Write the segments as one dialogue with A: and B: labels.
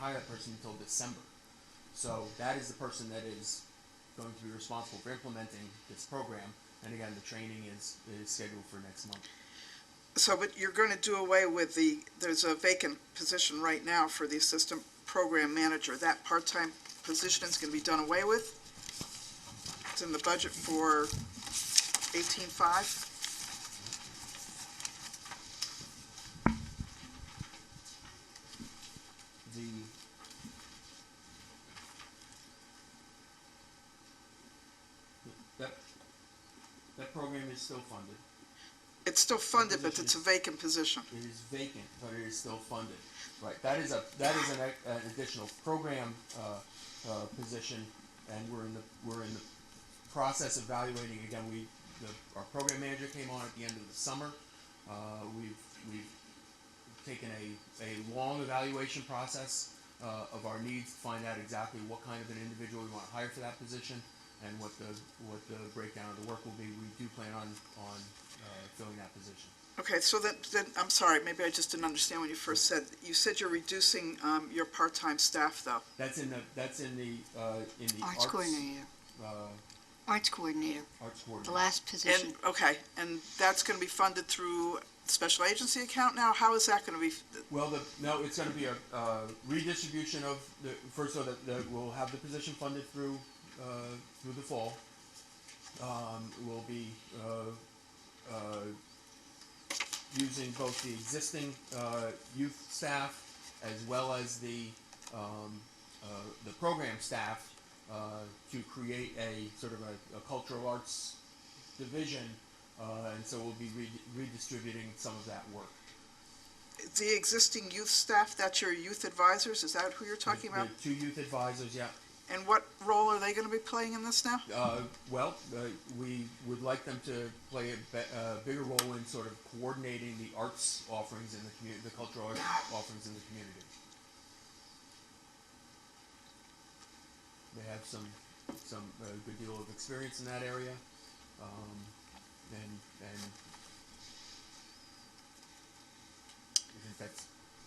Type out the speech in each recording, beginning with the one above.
A: hire that person until December. So that is the person that is going to be responsible for implementing this program. And again, the training is scheduled for next month.
B: So, but you're going to do away with there's a vacant position right now for the assistant program manager. That part-time position is going to be done away with? It's in the budget for 18.5?
A: That program is still funded.
B: It's still funded, but it's a vacant position.
A: It is vacant, but it is still funded. Right. That is an additional program position, and we're in the process of evaluating. Again, our program manager came on at the end of the summer. We've taken a long evaluation process of our needs to find out exactly what kind of an individual we want to hire for that position, and what the breakdown of the work will be. We do plan on filling that position.
B: Okay, so then I'm sorry, maybe I just didn't understand when you first said. You said you're reducing your part-time staff, though.
A: That's in the
C: Arts coordinator. Arts coordinator.
A: Arts coordinator.
C: The last position.
B: And that's going to be funded through special agency account now. How is that going to be?
A: Well, no, it's going to be a redistribution of the first, so that we'll have the position funded through the fall. We'll be using both the existing youth staff as well as the program staff to create a sort of a cultural arts division, and so we'll be redistributing some of that work.
B: The existing youth staff, that's your youth advisors? Is that who you're talking about?
A: The 2 youth advisors, yeah.
B: And what role are they going to be playing in this now?
A: We would like them to play a bigger role in sort of coordinating the arts offerings in the community, the cultural arts offerings in the community. They have some good deal of experience in that area, and I think that's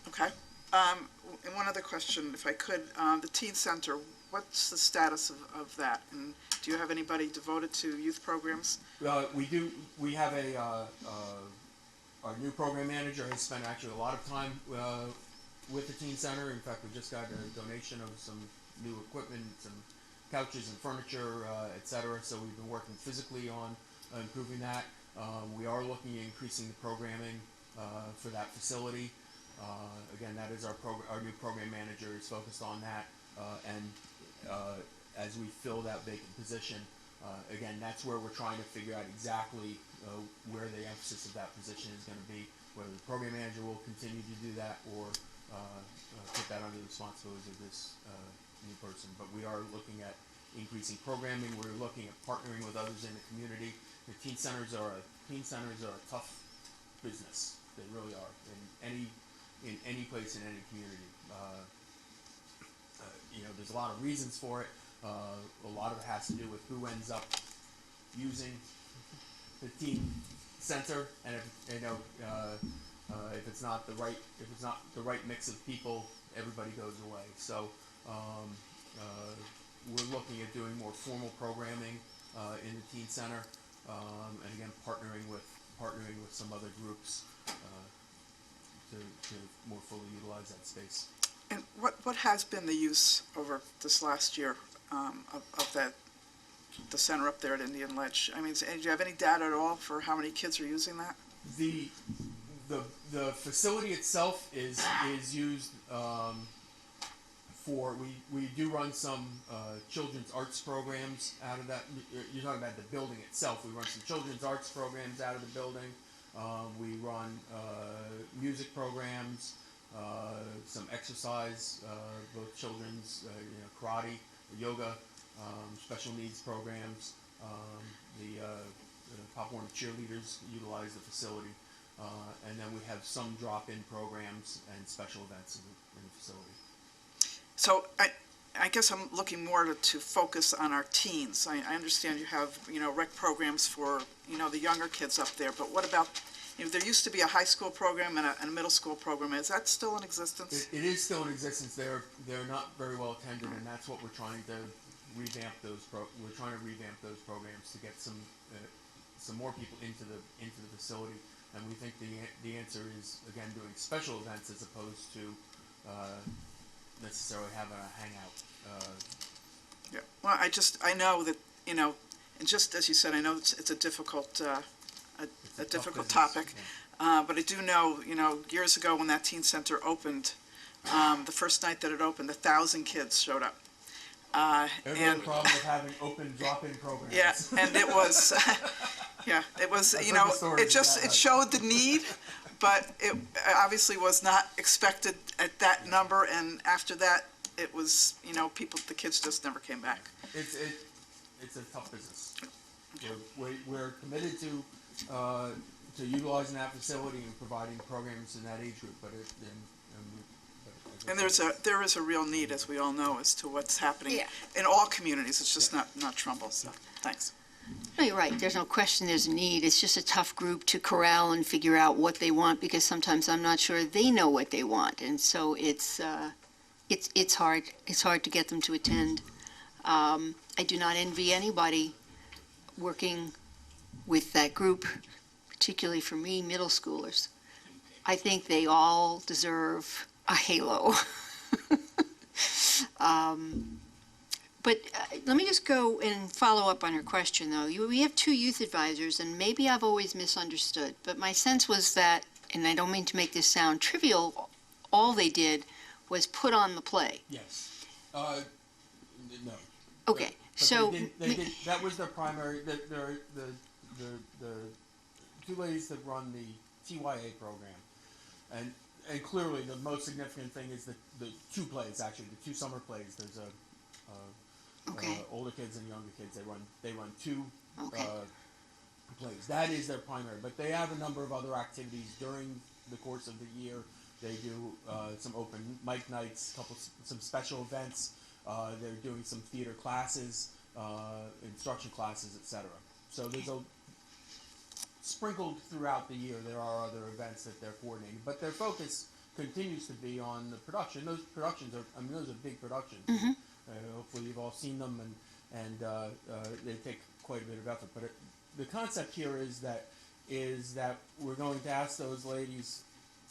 B: okay. And one other question, if I could, the teen center. What's the status of that? And do you have anybody devoted to youth programs?
A: We do. We have our new program manager has spent actually a lot of time with the teen center. In fact, we just got a donation of some new equipment, some couches and furniture, etc. So we've been working physically on improving that. We are looking at increasing the programming for that facility. Again, that is our new program manager is focused on that, and as we fill that vacant position, again, that's where we're trying to figure out exactly where the emphasis of that position is going to be, whether the program manager will continue to do that or put that under the responsibilities of this new person. But we are looking at increasing programming. We're looking at partnering with others in the community. The teen centers are a tough business. They really are in any place in any community. There's a lot of reasons for it. A lot of it has to do with who ends up using the teen center, and if it's not the right mix of people, everybody goes away. So we're looking at doing more formal programming in the teen center, and again partnering with some other groups to more fully utilize that space.
B: And what has been the use over this last year of the center up there at Indian Ledge? I mean, do you have any data at all for how many kids are using that?
A: The facility itself is used for, we do run some children's arts programs out of that. You're talking about the building itself. We run some children's arts programs out of the building. We run music programs, some exercise, both children's, karate, yoga, special needs programs. The Pop Warner cheerleaders utilize the facility, and then we have some drop-in programs and special events in the facility.
B: So I guess I'm looking more to focus on our teens. I understand you have rec programs for the younger kids up there, but what about there used to be a high school program and a middle school program. Is that still in existence?
A: It is still in existence. They're not very well attended, and that's what we're trying to revamp we're trying to revamp those programs to get some more people into the facility. And we think the answer is, again, doing special events as opposed to necessarily having a hangout.
B: Yeah. Well, I know that, and just as you said, I know it's a difficult a difficult topic.
A: Yeah.
B: But I do know, years ago when that teen center opened, the first night that it opened, 1,000 kids showed up.
A: Every other problem with having open drop-in programs.
B: Yeah, and it was, it showed the need, but it obviously was not expected at that number, and after that, it was, the kids just never came back.
A: It's a tough business. We're committed to utilizing that facility and providing programs in that age group, but
B: there is a real need, as we all know, as to what's happening
C: Yeah.
B: in all communities. It's just not Trumbull. So thanks.
C: No, you're right. There's no question there's a need. It's just a tough group to corral and figure out what they want, because sometimes I'm not sure they know what they want, and so it's hard. It's hard to get them to attend. I do not envy anybody working with that group, particularly for me, middle schoolers. I think they all deserve a halo. But let me just go and follow up on her question, though. We have 2 youth advisors, and maybe I've always misunderstood, but my sense was that, and I don't mean to make this sound trivial, all they did was put on the play.
A: Yes. No.
C: Okay,
A: But
C: so
A: they did, that was their primary. The 2 ladies that run the TYA program, and clearly the most significant thing is the 2 plays, actually, the 2 summer plays. There's older kids and younger kids. They run 2 plays. That is their primary, but they have a number of other activities during the course of the year. They do some open mic nights, some special events. They're doing some theater classes, instruction classes, etc. So there's sprinkled throughout the year, there are other events that they're coordinating, but their focus continues to be on the production. Those productions those are big productions.
C: Mm-hmm.
A: Hopefully you've all seen them, and they take quite a bit of effort. But the concept here is that we're going to ask those ladies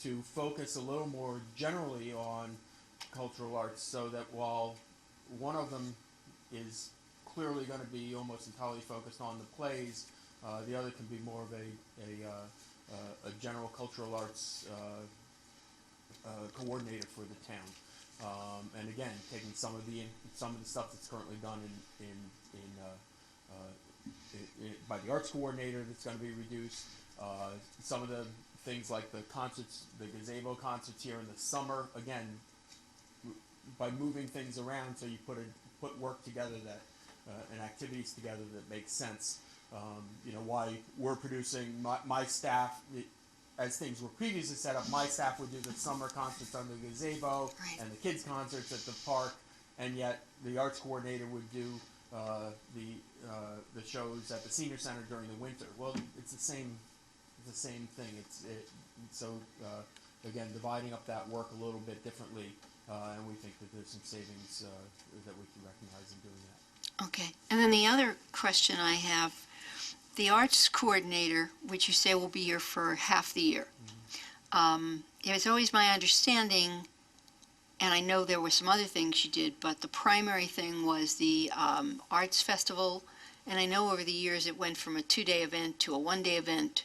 A: to focus a little more generally on cultural arts, so that while one of them is clearly going to be almost entirely focused on the plays, the other can be more of a general cultural arts coordinator for the town. And again, taking some of the stuff that's currently done by the arts coordinator that's going to be reduced. Some of the things like the concerts, the gazebo concerts here in the summer, again, by moving things around, so you put work together and activities together that makes sense. Why we're producing my staff, as things were previously set up, my staff would do the summer concerts on the gazebo and the kids concerts at the park, and yet the arts coordinator would do the shows at the senior center during the winter. Well, it's the same thing. Again, dividing up that work a little bit differently, and we think that there's some savings that we can recognize in doing that.
C: Okay, and then the other question I have, the arts coordinator, which you say will be here for half the year.
A: Mm-hmm.
C: It was always my understanding, and I know there were some other things she did, but the primary thing was the arts festival, and I know over the years it went from a 2-day event to a 1-day event.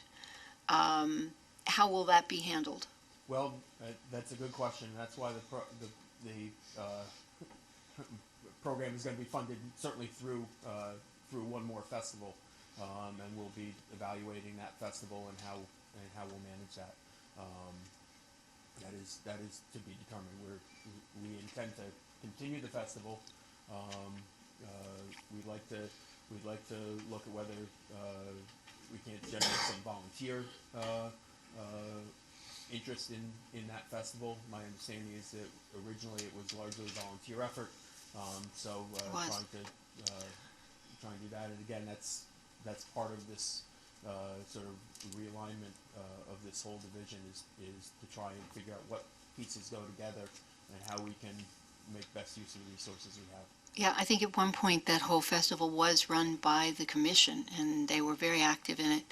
C: How will that be handled?
A: Well, that's a good question. That's why the program is going to be funded certainly through one more festival, and we'll be evaluating that festival and how we'll manage that. That is to be determined. We intend to continue the festival. We'd like to look at whether we can generate some volunteer interest in that festival. My understanding is that originally it was largely a volunteer effort. Trying to do that, and again, that's part of this sort of realignment of this whole division is to try and figure out what pieces go together and how we can make best use of the resources we have.
C: Yeah, I think at one point that whole festival was run by the commission, and they were very active in it.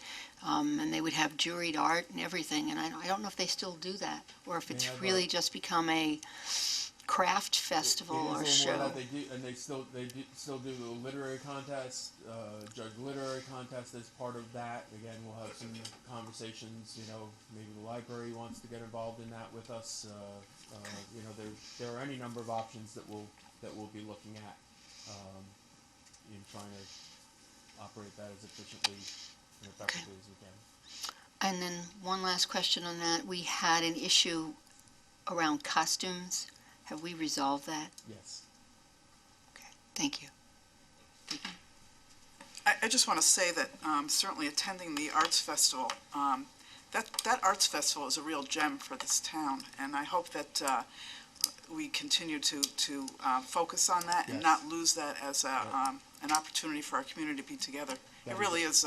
C: And they would have juried art and everything, and I don't know if they still do that, or if
A: They
C: it's
A: have
C: really just become a craft festival
A: It
C: or
A: is a little more
C: show.
A: that they do, and they still do the literary contest, judge literary contest as part of that. Again, we'll have some conversations. Maybe the library wants to get involved in that with us. There are any number of options that we'll be looking at in trying to operate that as efficiently and effectively as we can.
C: And then one last question on that. We had an issue around costumes. Have we resolved that?
A: Yes.
C: Okay, thank you.
B: I just want to say that certainly attending the Arts Festival, that Arts Festival is a real gem for this town, and I hope that we continue to focus on that and
A: Yes.
B: not lose that as an opportunity for our community to be together. It really is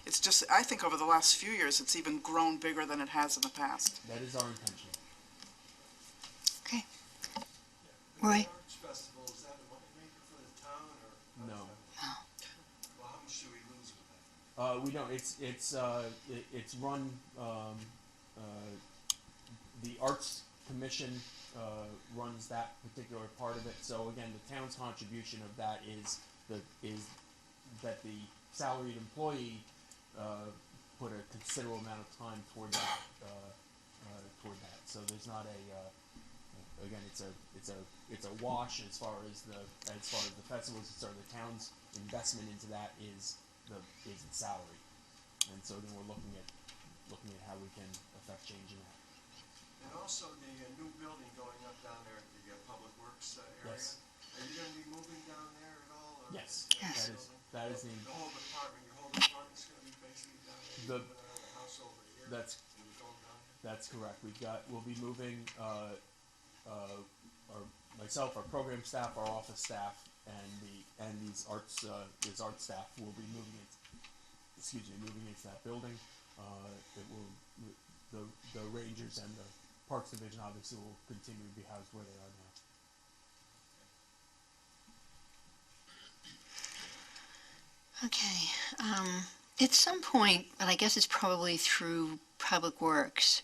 B: it's just, I think over the last few years, it's even grown bigger than it has in the past.
A: That is our intention.
C: Okay.
D: The
C: Roy?
D: Arts Festival, is that a moneymaker for the town, or?
A: No.
D: Well, how much do we lose with that?
A: We don't. It's run. The Arts Commission runs that particular part of it. So again, the town's contribution of that is that the salaried employee put a considerable amount of time toward that. So there's not a. Again, it's a wash as far as the festivals. So the town's investment into that is the salary, and so then we're looking at how we can affect change in that.
D: And also the new building going up down there at the Public Works area.
A: Yes.
D: Are you gonna be moving down there at all? Or
A: Yes.
C: Yes.
A: That is
D: The whole department, your whole department's gonna be basically down there?
A: The-
D: You're moving out of the house over here?
A: That's
D: And you're going down there?
A: That's correct. We'll be moving myself, our program staff, our office staff, and these art staff will be moving into that building. It will the Rangers and the Parks Division obviously will continue to be housed where they are now.
C: Okay. At some point, and I guess it's probably through Public Works,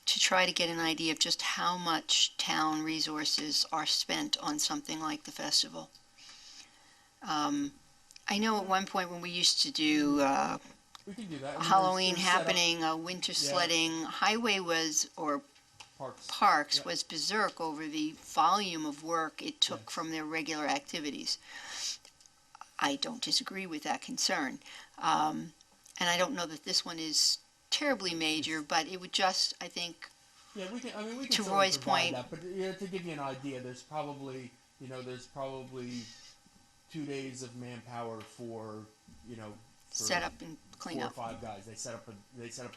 C: to try to get an idea of just how much town resources are spent on something like the festival. I know at one point when we used to do
A: We can do that. I mean,
C: Halloween
A: there's set up
C: happening, winter sledding, highway or
A: parks.
C: parks
A: Yep.
C: was berserk over the volume of work it took
A: Yes.
C: from their regular activities. I don't disagree with that concern. And I don't know that this one is terribly major, but it would just, I think,
A: Yeah, we can. I mean, we can
C: To
A: certainly
C: Roy's
A: provide
C: point-
A: that, but to give you an idea, there's probably 2 days of manpower for
C: set up and clean
A: 4
C: up.
A: or 5 guys. They set up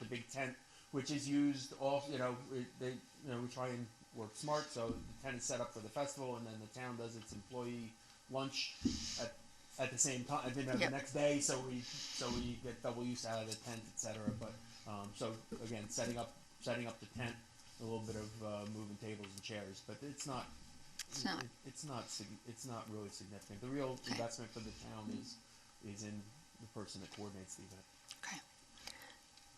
A: a big tent, which is used all. We try and work smart, so the tent is set up for the festival, and then the town does its employee lunch at the same time. The
C: Yep.
A: next day, so we get double use out of the tent, etc. But so again, setting up the tent, a little bit of moving tables and chairs, but it's not.
C: It's not.
A: It's not really significant. The real investment for the town is in the person that coordinates the event.
C: Okay.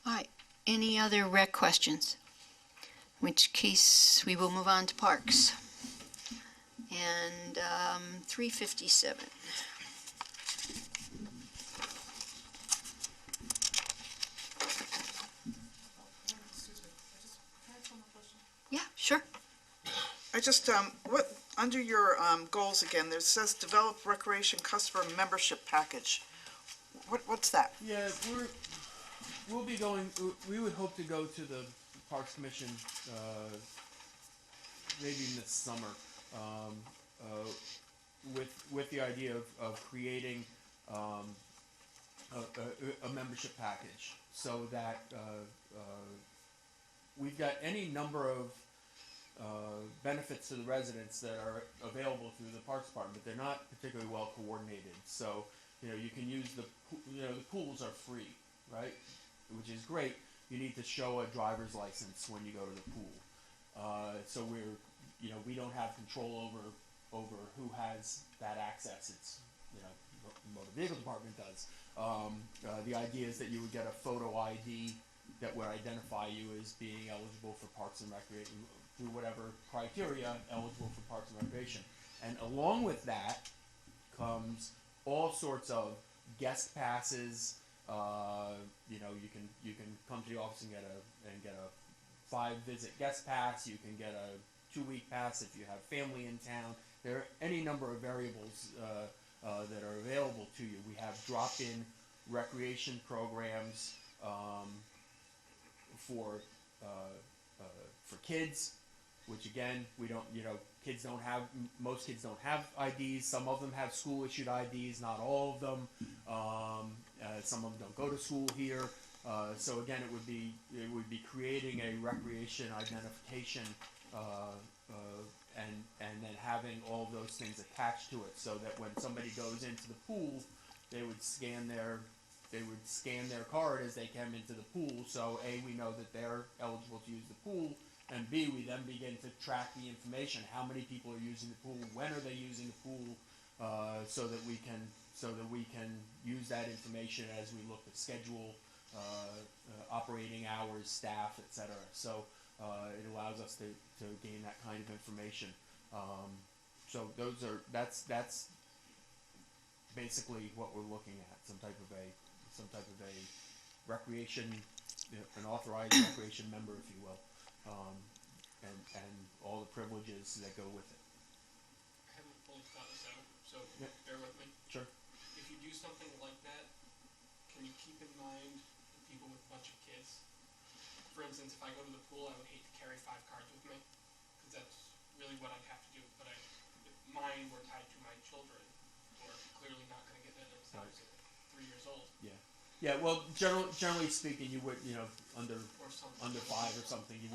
C: All right. Any other rec questions? In which case, we will move on to parks. And 357.
B: Excuse me, can I ask one more question?
C: Yeah, sure.
B: I just, under your goals again, there says develop recreation customer membership package. What's that?
A: Yeah, we'll be going. We would hope to go to the Parks Commission maybe this summer with the idea of creating a membership package so that we've got any number of benefits to the residents that are available through the Parks Department, but they're not particularly well coordinated. So you can use the pools are free, right? Which is great. You need to show a driver's license when you go to the pool. So we don't have control over who has that access. It's the motor vehicle department does. The idea is that you would get a photo ID that would identify you as being eligible for Parks and Recreation through whatever criteria eligible for Parks and Recreation. And along with that comes all sorts of guest passes. You can come to the office and get a 5-visit guest pass. You can get a 2-week pass if you have family in town. There are any number of variables that are available to you. We have drop-in recreation programs for kids, which again we don't. Most kids don't have IDs. Some of them have school-issued IDs. Not all of them. Some of them don't go to school here. So again, it would be creating a recreation identification and then having all those things attached to it, so that when somebody goes into the pool, they would scan their card as they come into the pool. So A, we know that they're eligible to use the pool, and B, we then begin to track the information. How many people are using the pool? When are they using the pool? So that we can use that information as we look to schedule operating hours, staff, etc. So it allows us to gain that kind of information. So that's basically what we're looking at. Some type of a recreation, an authorized recreation member, if you will, and all the privileges that go with it.
E: I haven't fully thought this out, so
A: Yep.
E: bear with me.
A: Sure.
E: If you do something like that, can you keep in mind the people with a bunch of kids? For instance, if I go to the pool, I would hate to carry 5 cards with me, because that's really what I'd have to do. But if mine were tied to my children, who are clearly not going to get that until I was 3 years old,
A: Yeah. Well, generally speaking, you would, under
E: or something.
A: under 5 or something, you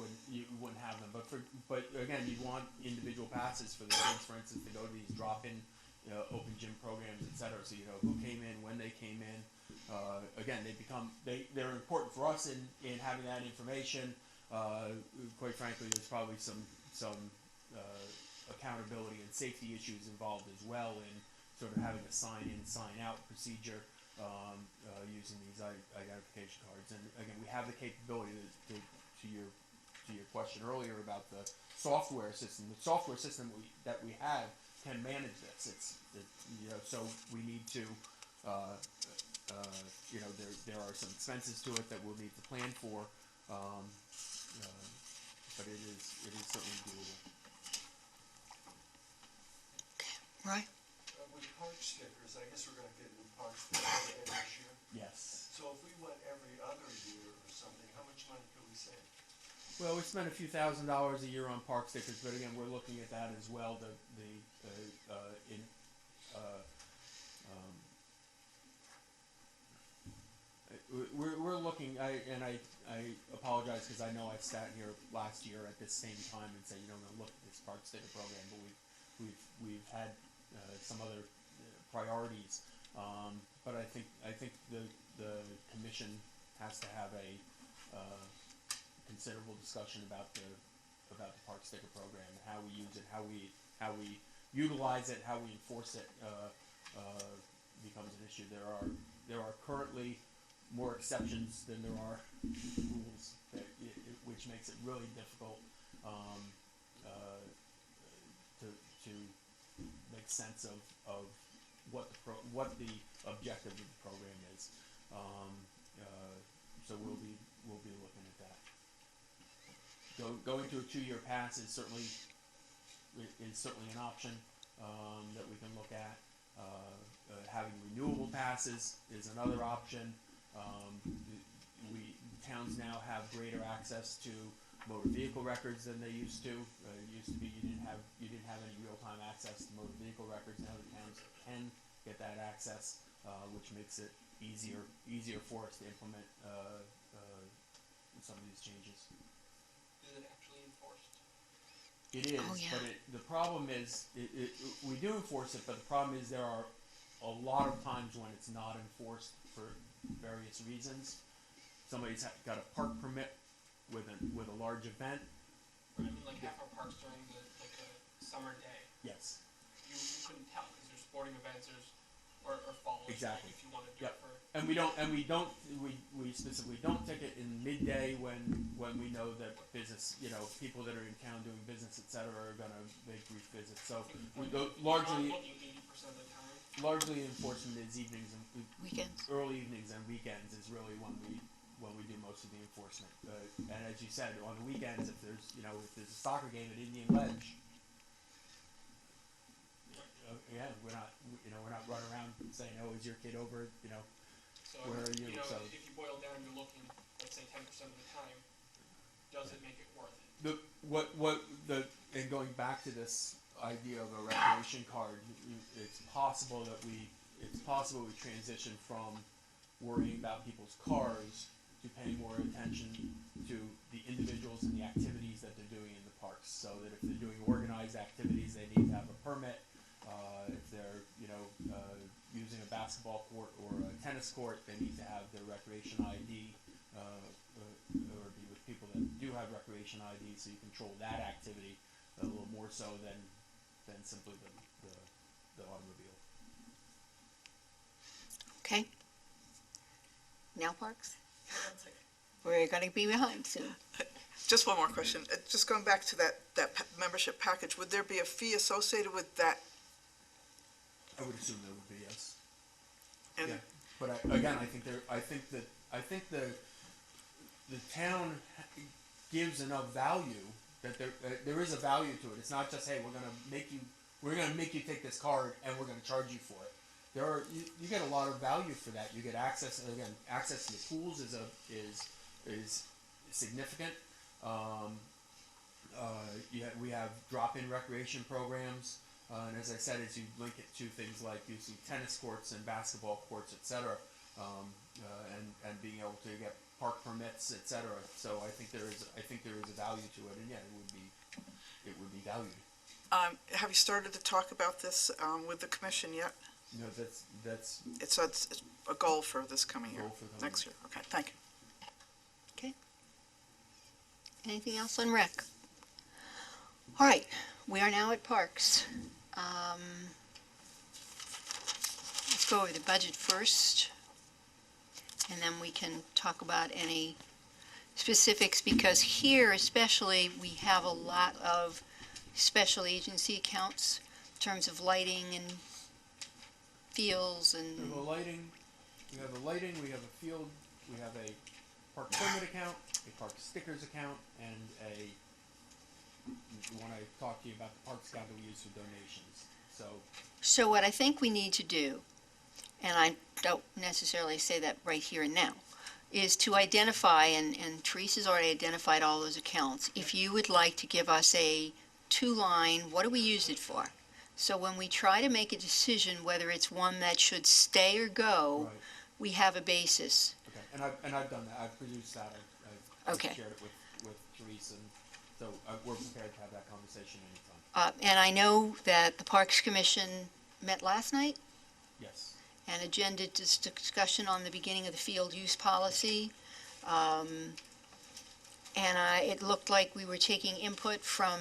A: wouldn't have them. But again, you want individual passes for the kids, for instance, to go to these drop-in, open gym programs, etc. So you know who came in, when they came in. Again, they're important for us in having that information. Quite frankly, there's probably some accountability and safety issues involved as well in sort of having a sign-in, sign-out procedure. Using these identification cards, and again, we have the capability to your question earlier about the software system. The software system that we have can manage this. So we need to, there are some expenses to it that we'll need to plan for, but it is certainly doable.
C: Right?
D: With park stickers, I guess we're gonna get new park stickers again this year.
A: Yes.
D: So if we went every other year or something, how much money could we save?
A: Well, we spend a few $1,000s a year on park stickers, but again, we're looking at that as well. We're looking. I apologize because I know I sat here last year at this same time and said, I'm going to look at this park sticker program, but we've had some other priorities. But I think the commission has to have a considerable discussion about the park sticker program and how we use it, how we utilize it, how we enforce it becomes an issue. There are currently more exceptions than there are rules, which makes it really difficult to make sense of what the objective of the program is. So we'll be looking at that. Going to a 2-year pass is certainly an option that we can look at. Having renewable passes is another option. Towns now have greater access to motor vehicle records than they used to. It used to be you didn't have any real-time access to motor vehicle records. Now the towns can get that access, which makes it easier for us to implement some of these changes.
E: Is it actually enforced?
A: It is,
C: Oh, yeah.
A: but the problem is we do enforce it, but the problem is there are a lot of times when it's not enforced for various reasons. Somebody's got a park permit with a large event.
E: I mean, like half our parks during the like a summer day,
A: Yes.
E: you couldn't tell because there's sporting events, or fall or
A: Exactly.
E: something if you want to do
A: Yep.
E: it for.
A: And we specifically don't ticket in midday when we know that business, people that are in town doing business, etc., are gonna make brief visits. So we go largely
E: 80% of the time.
A: enforcement is evenings and
C: Weekends.
A: early evenings and weekends is really when we do most of the enforcement. And as you said, on the weekends, if there's a soccer game at Indian Ledge, we're not running around saying, "Oh, is your kid over?"
E: So
A: Where are you? So
E: if you boil down, you're looking, let's say 10% of the time. Does it make it worth it? And going back to this idea of a recreation card, it's possible we transition from worrying about people's cars to paying more attention to the individuals and the activities that they're doing in the parks. So that if they're doing organized activities, they need to have a permit. If they're using a basketball court or a tennis court, they need to have their recreation ID, or be with people that do have recreation ID, so you control that activity a little more so than simply the automobile.
C: Okay. Now parks? We're gonna be behind soon.
B: Just one more question. Just going back to that membership package, would there be a fee associated with that?
A: I would assume there would be, yes.
B: And
A: Yeah, but I think the town gives enough value that there is a value to it. It's not just, hey, we're gonna make you take this card and we're gonna charge you for it. You get a lot of value for that. You get access, and again, access to the pools is significant. We have drop-in recreation programs. And as I said, as you link it to things like using tennis courts and basketball courts, etc., and being able to get park permits, etc. So I think there is a value to it, and yeah, it would be valued.
B: have you started to talk about this with the commission yet?
A: No, that's
B: It's a goal for this coming year,
A: Goal for the-
B: next year. Okay, thank you.
C: Okay. Anything else on rec? All right, we are now at parks. Let's go over the budget first, and then we can talk about any specifics, because here especially, we have a lot of special agency accounts in terms of lighting and fields
A: we
C: and,
A: have a lighting, we have a field, we have a park permit account, a park stickers account, and when I talked to you about the park scout that we use for donations.
C: so what I think we need to do, and I don't necessarily say that right here and now, is to identify, and Teresa's already identified all those accounts. If you would like to give us a two-line, what do we use it for? So when we try to make a decision whether it's one that should stay or go,
A: Right.
C: we have a basis.
A: Okay, and I've done that. I've produced that. I've
C: Okay.
A: shared it with Teresa, and so we're prepared to have that conversation anytime.
C: And I know that the Parks Commission met last night
A: Yes.
C: and agended this discussion on the beginning of the field use policy. It looked like we were taking input from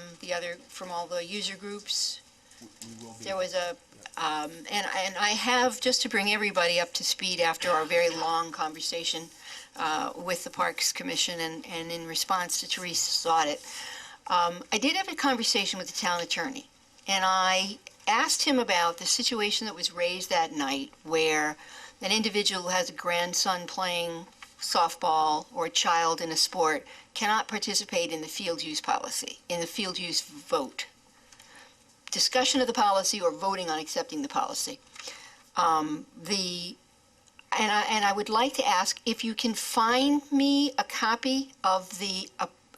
C: all the user groups.
A: We will be.
C: There was and I have, just to bring everybody up to speed after our very long conversation with the Parks Commission and in response to Teresa's audit, I did have a conversation with the town attorney, and I asked him about the situation that was raised that night where an individual who has a grandson playing softball or a child in a sport cannot participate in the field use policy, in the field use vote. Discussion of the policy or voting on accepting the policy. I would like to ask if you can find me a copy of the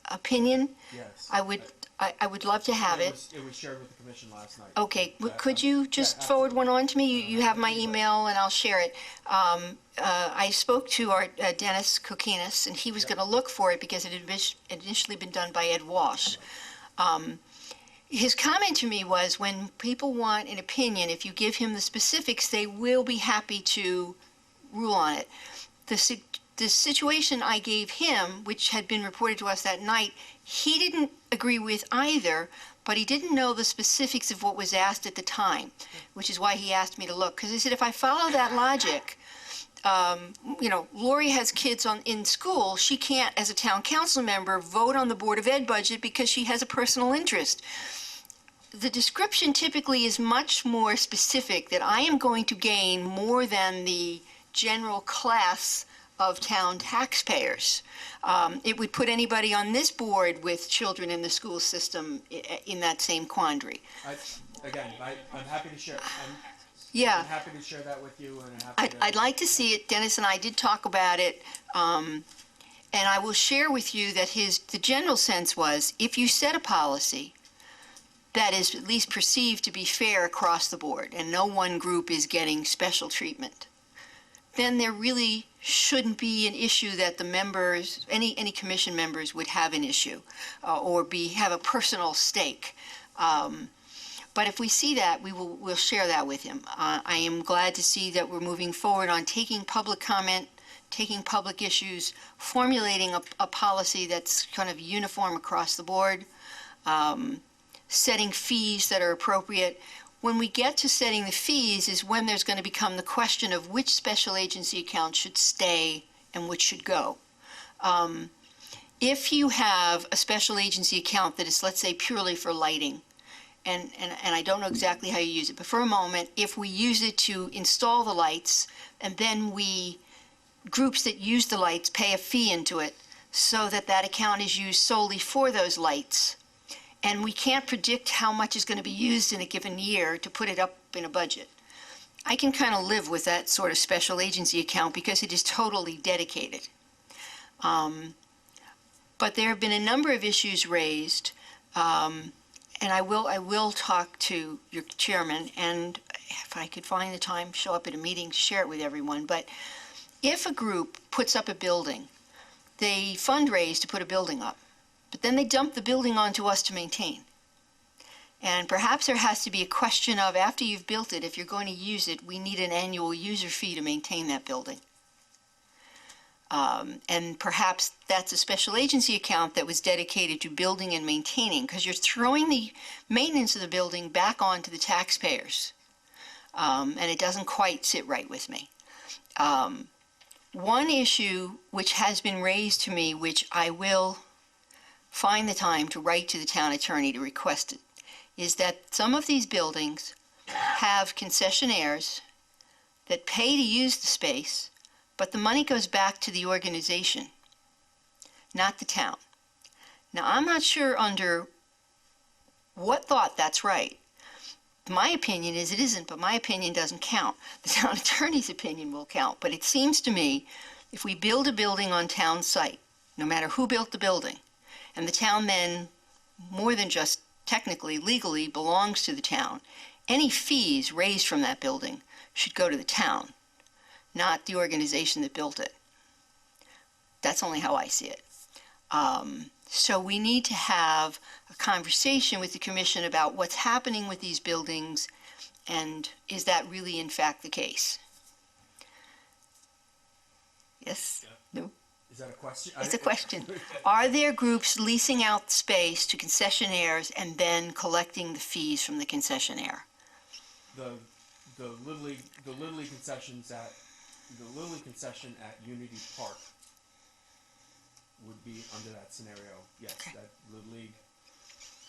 C: opinion.
A: Yes.
C: I would love to have it.
A: It was shared with the commission last night.
C: Okay, could you just forward one on to me? You have my email and I'll share it. I spoke to our Dennis Kokinis, and he was going to look for it because it had initially been done by Ed Walsh. his comment to me was, when people want an opinion, if you give him the specifics, they will be happy to rule on it. The situation I gave him, which had been reported to us that night, he didn't agree with either, but he didn't know the specifics of what was asked at the time, which is why he asked me to look. Because he said, if I follow that logic, Lori has kids in school. She can't, as a town council member, vote on the Board of Ed budget because she has a personal interest. The description typically is much more specific, that I am going to gain more than the general class of town taxpayers. It would put anybody on this board with children in the school system in that same quandary.
A: I'm happy to share.
C: Yeah.
A: I'm happy to share that with you, and I'm happy
C: I'd like to see it. Dennis and I did talk about it, and I will share with you that the general sense was, if you set a policy that is at least perceived to be fair across the board, and no one group is getting special treatment, then there really shouldn't be an issue that the members, any commission members would have an issue, or have a personal stake. But if we see that, we'll share that with him. I am glad to see that we're moving forward on taking public comment, taking public issues, formulating a policy that's kind of uniform across the board, setting fees that are appropriate. When we get to setting the fees is when there's going to become the question of which special agency account should stay and which should go. If you have a special agency account that is, let's say, purely for lighting, and I don't know exactly how you use it, but for a moment, if we use it to install the lights, and then groups that use the lights pay a fee into it, so that account is used solely for those lights, and we can't predict how much is going to be used in a given year to put it up in a budget. I can kind of live with that sort of special agency account because it is totally dedicated. But there have been a number of issues raised, and I will talk to your chairman, and if I could find the time, show up at a meeting to share it with everyone. But if a group puts up a building, they fundraise to put a building up, but then they dump the building onto us to maintain. And perhaps there has to be a question of, after you've built it, if you're going to use it, we need an annual user fee to maintain that building. And perhaps that's a special agency account that was dedicated to building and maintaining, because you're throwing the maintenance of the building back onto the taxpayers. And it doesn't quite sit right with me. One issue which has been raised to me, which I will find the time to write to the town attorney to request it, is that some of these buildings have concessionaires that pay to use the space, but the money goes back to the organization, not the town. Now, I'm not sure under what thought that's right. My opinion is it isn't, but my opinion doesn't count. The town attorney's opinion will count. But it seems to me, if we build a building on town site, no matter who built the building, and the town then, more than just technically, legally, belongs to the town, any fees raised from that building should go to the town, not the organization that built it. That's only how I see it. So we need to have a conversation with the commission about what's happening with these buildings, and is that really in fact the case? Yes?
A: Yeah.
C: No?
A: Is that a question?
C: It's a question. Are there groups leasing out space to concessionaires and then collecting the fees from the concessionaire?
A: The Little League concession at Unity Park would be under that scenario. Yes, okay. That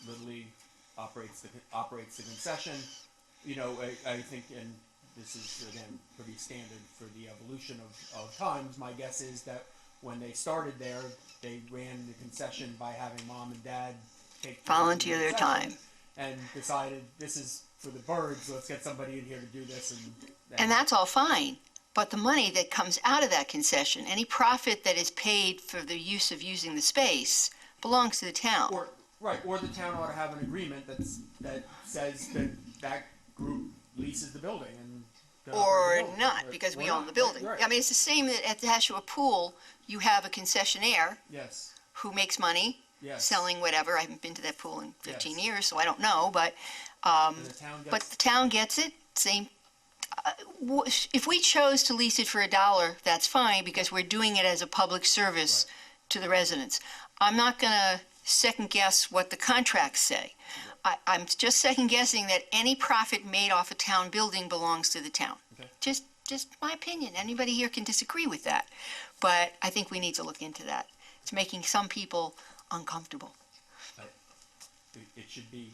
A: Little League operates the concession. You know, I think, and this is again pretty standard for the evolution of times. My guess is that when they started there, they ran the concession by having mom and dad
C: volunteer their time,
A: and decided this is for the birds. Let's get somebody in here to do this,
C: and that's all fine. But the money that comes out of that concession, any profit that is paid for the use of using the space, belongs to the town.
A: Or the town ought to have an agreement that says that group leases the building and.
C: Or not, because we own the building. Right. I mean, it's the same that at the Nashua Pool, you have a concessionaire.
A: Yes.
C: Who makes money,
A: Yes.
C: selling whatever. I haven't been to that pool in 15
A: Yes.
C: years, so I don't know, but,
A: And the town
C: but
A: gets,
C: the town gets it, same. If we chose to lease it for $1, that's fine, because we're doing it as a public service to the residents. I'm not gonna second guess what the contracts say. I'm just second guessing that any profit made off a town building belongs to the town.
A: Okay.
C: Just my opinion. Anybody here can disagree with that. But I think we need to look into that. It's making some people uncomfortable.
A: it should be,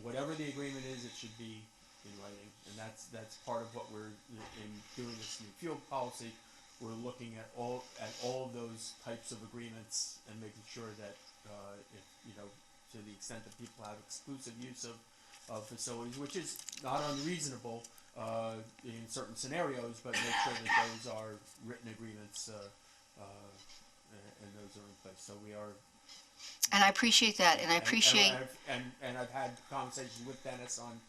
A: whatever the agreement is, it should be in writing. And that's part of what we're, in doing this new field policy, we're looking at all of those types of agreements and making sure that, if, to the extent that people have exclusive use of facilities, which is not unreasonable, in certain scenarios, but make sure that those are written agreements, and those are in place. So we are.
C: And I appreciate that, and I appreciate.
A: And I've had conversations with Dennis on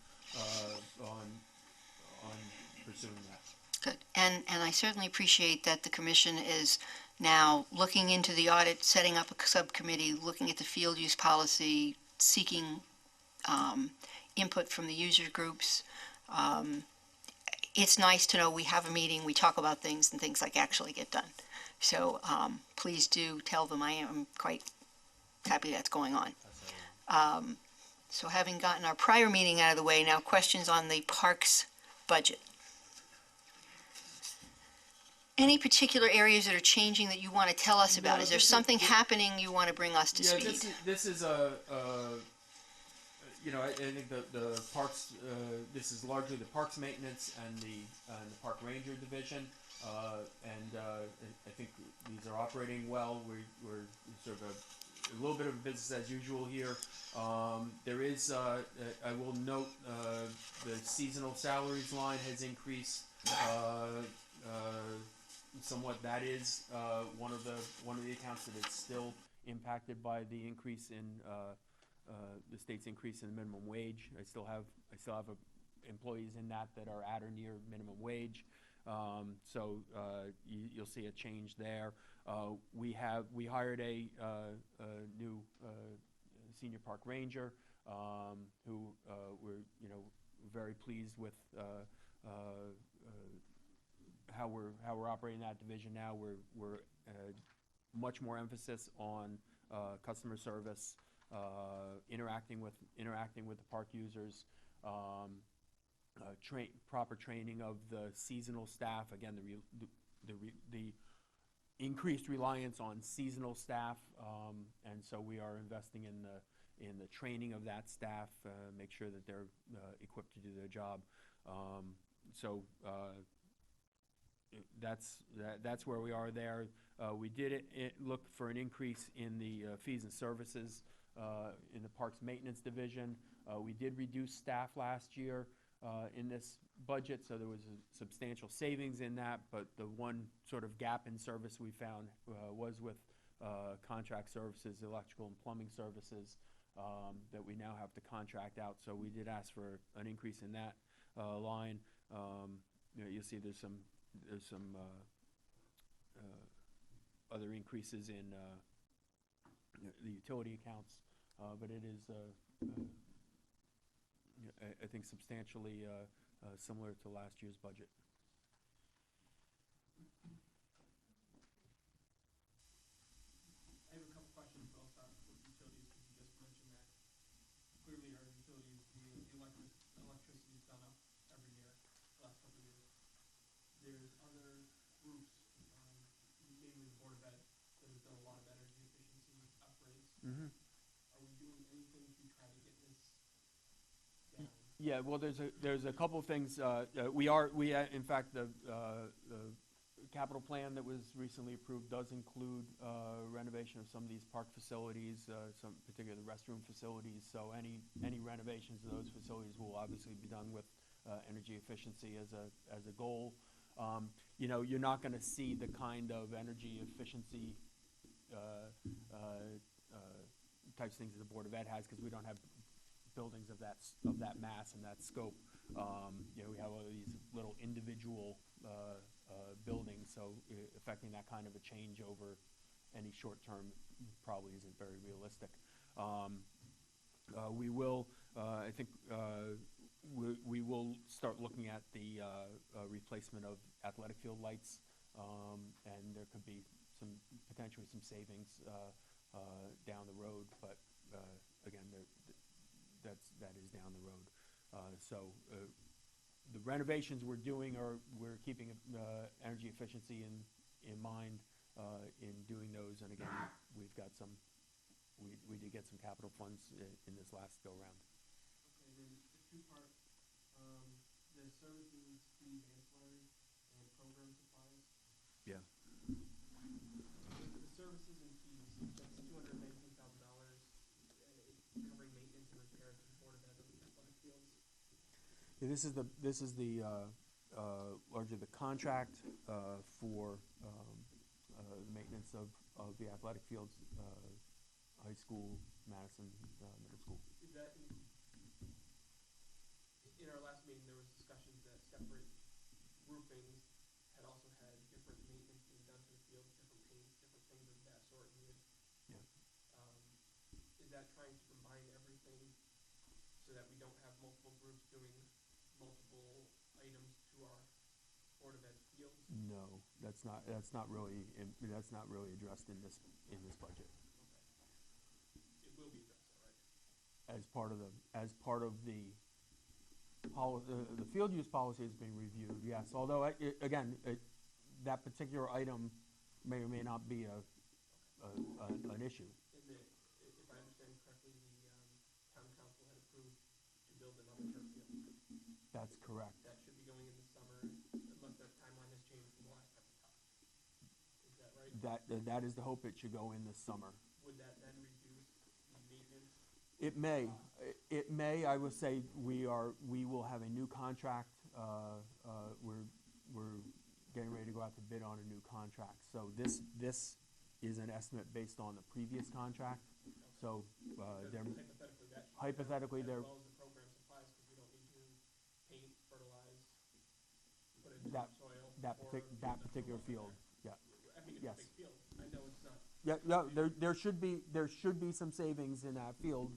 A: pursuing that.
C: Good. And I certainly appreciate that the commission is now looking into the audit, setting up a subcommittee, looking at the field use policy, seeking input from the user groups. It's nice to know we have a meeting, we talk about things, and things like actually get done. So please do tell them I am quite happy that's going on. So having gotten our prior meeting out of the way, now questions on the parks budget. Any particular areas that are changing that you want to tell us about?
A: No,
C: Is there
A: this is-
C: something happening you want to bring us to
A: Yeah,
C: speed?
A: this is I think the parks, this is largely the parks maintenance and the park ranger division, and I think these are operating well. We're sort of a little bit of business as usual here. There is, I will note, the seasonal salaries line has increased somewhat. That is one of the accounts that is still impacted by the increase in the state's increase in the minimum wage. I still have employees in that are at or near minimum wage. So you'll see a change there. We hired a new senior park ranger who we're very pleased with how we're operating that division now. We're much more emphasis on customer service, interacting with the park users, proper training of the seasonal staff. Again, the increased reliance on seasonal staff, and so we are investing in the training of that staff, make sure that they're equipped to do their job. So that's where we are there. We did look for an increase in the fees and services in the parks maintenance division. We did reduce staff last year in this budget, so there was a substantial savings in that, but the one sort of gap in service we found was with contract services, electrical and plumbing services, that we now have to contract out. So we did ask for an increase in that line. You'll see there's some other increases in the utility accounts, but it is I think substantially similar to last year's budget.
E: I have a couple questions, but I'll start with utilities, because you just mentioned that clearly our utilities, the electricity's gone up every year, the last couple of years. There's other groups, mainly the Board of Ed, that have done a lot of energy efficiency upgrades.
A: Mm-hmm.
E: Are we doing anything to try to get this down?
A: Yeah, well, there's a couple of things. In fact, the capital plan that was recently approved does include renovation of some of these park facilities, some particularly the restroom facilities. So any renovations of those facilities will obviously be done with energy efficiency as a goal. You're not going to see the kind of energy efficiency types of things that the Board of Ed has, because we don't have buildings of that mass and that scope. We have all these little individual buildings, so affecting that kind of a change over any short-term probably isn't very realistic. We will, I think, we will start looking at the replacement of athletic field lights, and there could be potentially some savings down the road, but again, that is down the road. So the renovations we're doing we're keeping energy efficiency in mind in doing those, and again, we've got we did get some capital funds in this last go-round.
E: Okay, then the two-part, the services, fees, ancillary, and program supplies.
A: Yeah.
E: The services and fees, that's $219,000, covering maintenance and repairs of the Board of Ed of the athletic fields.
A: Yeah, this is the largely the contract for maintenance of the athletic fields, high school, Madison middle school.
E: Is that, in our last meeting, there was discussions that separate groupings had also had different maintenance being done to the field, different paints, different things of that sort.
A: Yeah.
E: Is that trying to combine everything so that we don't have multiple groups doing multiple items to our Board of Ed fields?
A: No, that's not really addressed in this budget.
E: Okay. It will be addressed, all right?
A: As part of the field use policy is being reviewed, yes. Although that particular item may or may not be an issue.
E: If I understand correctly, the town council had approved to build another turf field.
A: That's correct.
E: That should be going in the summer, unless that timeline has changed from the last time we talked. Is that right?
A: That is the hope. It should go in this summer.
E: Would that then reduce the maintenance?
A: It may. It may. I would say we will have a new contract. We're getting ready to go out to bid on a new contract. So this is an estimate based on the previous contract. So hypothetically,
E: as
A: there.
E: well as the program supplies, because we don't need to paint, fertilize, put in soil.
A: That particular field. Yeah.
E: I mean, it's
A: Yes.
E: a big field. I know it's not.
A: Yeah. No. There should be some savings in that field,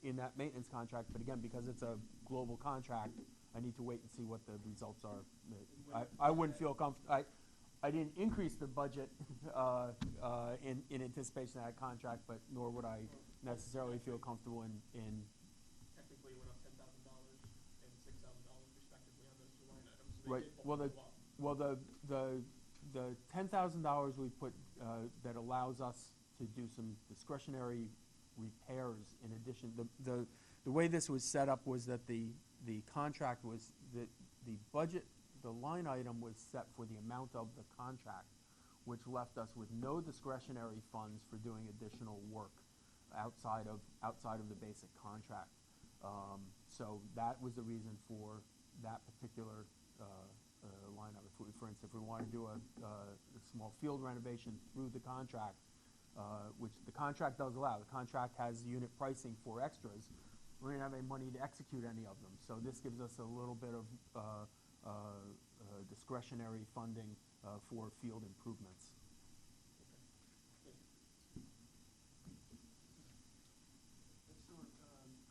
A: in that maintenance contract. But again, because it's a global contract, I need to wait and see what the results are. I wouldn't feel comfortable. I didn't increase the budget in anticipation of that contract, but nor would I necessarily feel comfortable in.
E: Technically, it went up $10,000 and $6,000 respectively on those two line items. So they
A: Right.
E: did both go up.
A: The $10,000 we put that allows us to do some discretionary repairs in addition. The way this was set up was that the contract was that the budget. The line item was set for the amount of the contract, which left us with no discretionary funds for doing additional work outside of the basic contract. So that was the reason for that particular line item. For instance, if we want to do a small field renovation through the contract, which the contract does allow, the contract has unit pricing for extras. We don't have any money to execute any of them. So this gives us a little bit of discretionary funding for field improvements.
D: And so,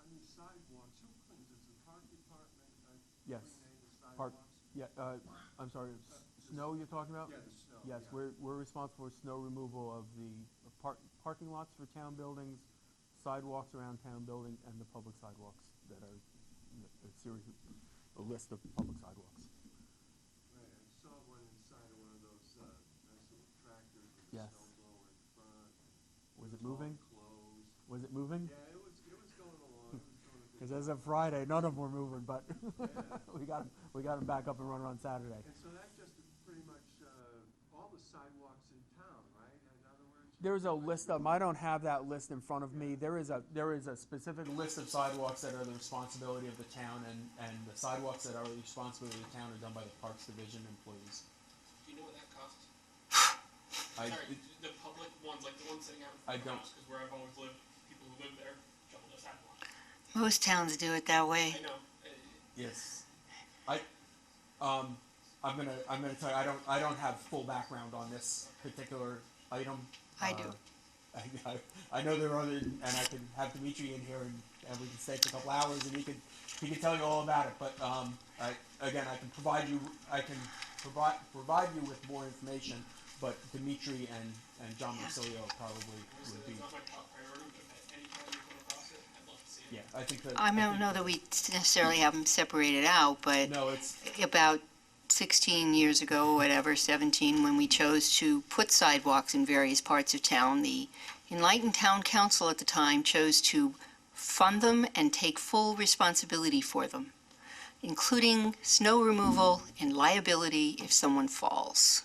D: on these sidewalks, who cleans this, the park department,
A: Yes.
D: cleaning the
A: Park,
D: sidewalks?
A: I'm sorry, snow you're talking about?
D: Yeah, the snow.
A: Yes,
D: yeah.
A: we're responsible for snow removal of the parking lots for town buildings, sidewalks around town building, and the public sidewalks that are a list of public sidewalks.
D: Right, I saw one inside of one of those, nice little tractors with a
A: Yes.
D: snow blower in front.
A: Was it
D: all
A: moving?
D: closed.
A: Was it moving?
D: Yeah, it was going along, it was going a good.
A: Because as of Friday, none of them were moving, but
D: Yeah.
A: we got them back up and running on Saturday.
D: And so that just pretty much, all the sidewalks in town, right? In other words.
A: There's a list of them. I don't have that list in front of me. There is a specific list of sidewalks that are the responsibility of the town, and the sidewalks that are the responsibility of the town are done by the Parks Division employees.
E: Do you know what that costs?
A: I,
E: Sorry, the public ones, like the ones sitting out in
A: I
E: front of
A: don't-
E: the house, because where I've always lived, people who live there shovel the sidewalk.
C: Most towns do it that way.
E: I know.
A: Yes. I'm gonna tell you, I don't have full background on this particular item.
C: I do.
A: I know there are other, and I can have Dimitri in here, and we can stay for a couple hours, and he can tell you all about it. But I can provide you with more information. But Dimitri and John Marsilio probably would be.
E: It's not my top priority, but if any time you come across it, I'd love to see it.
A: Yeah, I think that.
C: I don't know that we necessarily have them separated out, but
A: No, it's.
C: about 16 years ago, whatever, 17, when we chose to put sidewalks in various parts of town, the enlightened town council at the time chose to fund them and take full responsibility for them, including snow removal and liability if someone falls.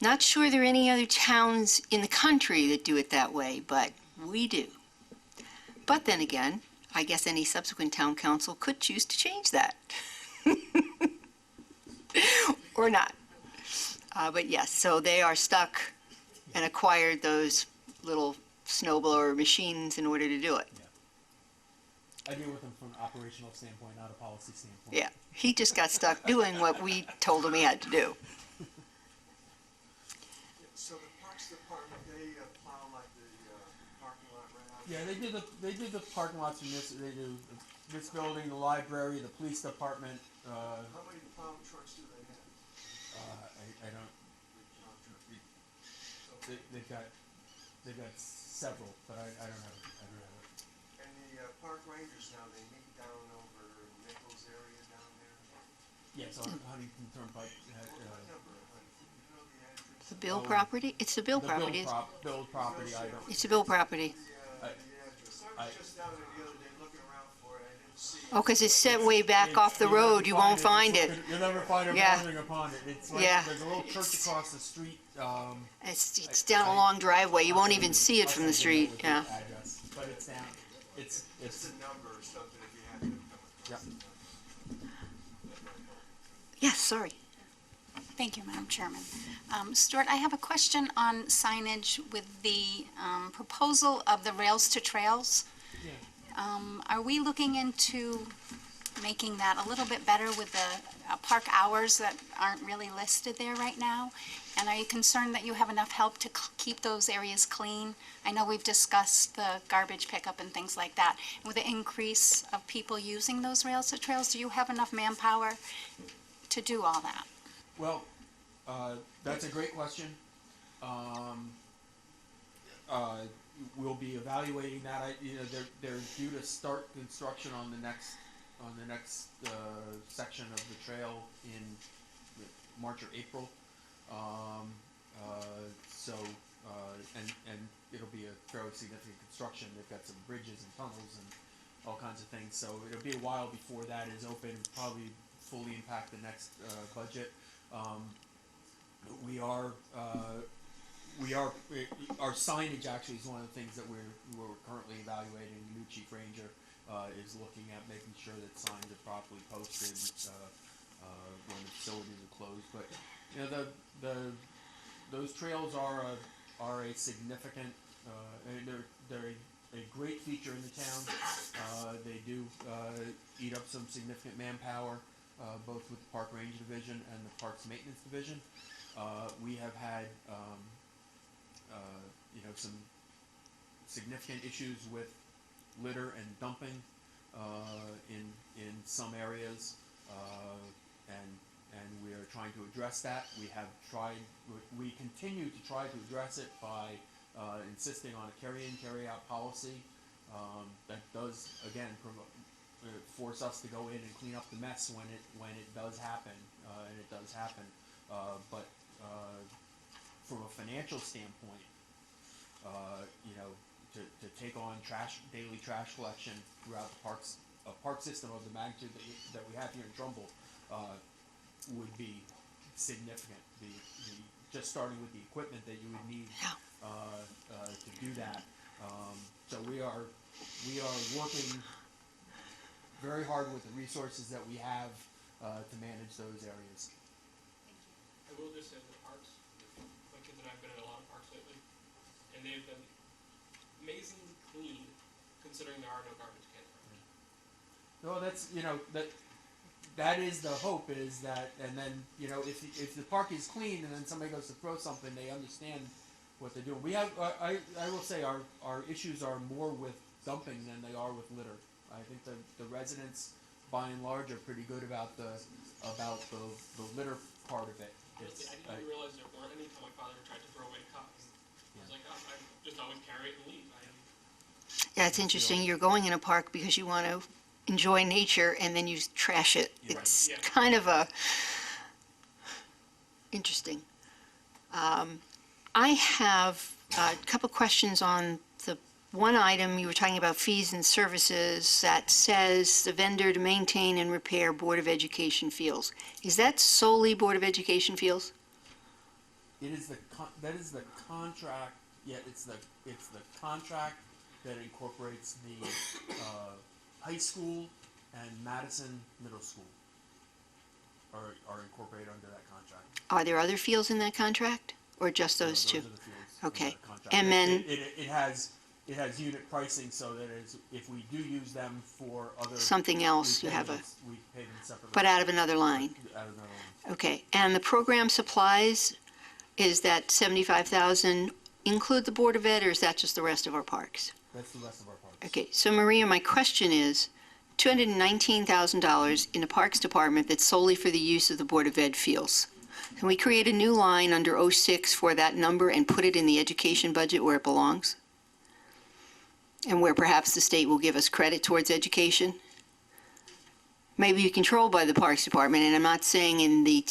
C: Not sure there are any other towns in the country that do it that way, but we do. But then again, I guess any subsequent town council could choose to change that. Or not. But yes, so they are stuck and acquired those little snowblower machines in order to do it.
A: I deal with them from an operational standpoint, not a policy standpoint.
C: Yeah, he just got stuck doing what we told him he had to do.
D: So the Parks Department, they plow like the parking lot right out?
A: Yeah, they do the parking lots in this. They do this building, the library, the police department.
D: How many plow trucks do they have?
A: I don't.
D: Big plow trucks.
A: They've got several, but I don't have it.
D: And the park rangers now, they meet down over Nichols area down there?
A: Yes, on Huntington Turnpike.
D: What number, Huntington? You know the address?
C: The Bill property? It's the Bill property.
A: Bill property item.
C: It's the Bill property.
D: The address. I was just down there the other day looking around for it, I didn't see it.
C: Oh, because it's set way back off the road. You won't find it.
A: You'll never find it
C: Yeah.
A: wandering upon it. It's like
C: Yeah.
A: there's a little church across the street.
C: It's down a long driveway. You won't even see it from the street. Yeah.
A: Address, but it's down. It's
D: It's a number or something if you happen to come across
A: Yep.
D: it. That might help.
C: Yes, sorry.
F: Thank you, Madam Chairman. Stuart, I have a question on signage with the proposal of the rails to trails.
A: Yeah.
F: Are we looking into making that a little bit better with the park hours that aren't really listed there right now? And are you concerned that you have enough help to keep those areas clean? I know we've discussed the garbage pickup and things like that. With the increase of people using those rails to trails, do you have enough manpower to do all that?
A: Well, that's a great question. We'll be evaluating that. They're due to start construction on the next section of the trail in March or April. And it'll be a fairly significant construction. They've got some bridges and tunnels and all kinds of things. So it'll be a while before that is open. Probably fully impact the next budget. Our signage actually is one of the things that we're currently evaluating. The new chief ranger is looking at making sure that signs are properly posted when the facilities are closed. But those trails are a significant. They're a great feature in the town. They do eat up some significant manpower, both with the Park Ranger Division and the Parks Maintenance Division. We have had some significant issues with litter and dumping in some areas, and we are trying to address that. We continue to try to address it by insisting on a carry-in, carry-out policy that does again force us to go in and clean up the mess when it does happen, and it does happen. But from a financial standpoint, to take on daily trash collection throughout the park system of the magnitude that we have here in Trumbull would be significant. Just starting with the equipment that you would need to do that. So we are working very hard with the resources that we have to manage those areas.
E: I will just say the parks, my kids and I have been in a lot of parks lately, and they've been amazingly clean considering there are no garbage cans around.
A: Well, that's that is the hope, is that, and then, you know, if the park is clean and then somebody goes to throw something, they understand what they're doing. We have, I will say our issues are more with dumping than they are with litter. I think the residents, by and large, are pretty good about the litter part of it.
E: Honestly, I didn't even realize there weren't any until my father tried to throw away cups. I was like, oh, I just always carry it and leave.
C: Yeah, it's interesting. You're going in a park because you want to enjoy nature, and then you trash it.
A: Yeah.
C: It's
E: Right, yeah.
C: kind of interesting. I have a couple questions on the one item you were talking about, fees and services, that says the vendor to maintain and repair Board of Education fields. Is that solely Board of Education fields?
A: It is that is the contract. Yeah, it's the contract that incorporates the high school and Madison Middle School are incorporated under that contract.
C: Are there other fields in that contract, or just those
A: So
C: two?
A: those are the fields under
C: Okay.
A: the contract.
C: And then-
A: it has unit pricing, so that if we do use them for other
C: Something else,
A: we
C: you
A: pay
C: have
A: them,
C: a,
A: we pay them separately.
C: but out of another line?
A: Out of another line.
C: Okay, and the program supplies, is that 75,000 include the Board of Ed, or is that just the rest of our parks?
A: That's the rest of our parks.
C: Okay, so Maria, my question is, $219,000 in the Parks Department that's solely for the use of the Board of Ed fields. Can we create a new line under 06 for that number and put it in the education budget where it belongs? And where perhaps the state will give us credit towards education? Maybe controlled by the Parks Department, and I'm not saying in the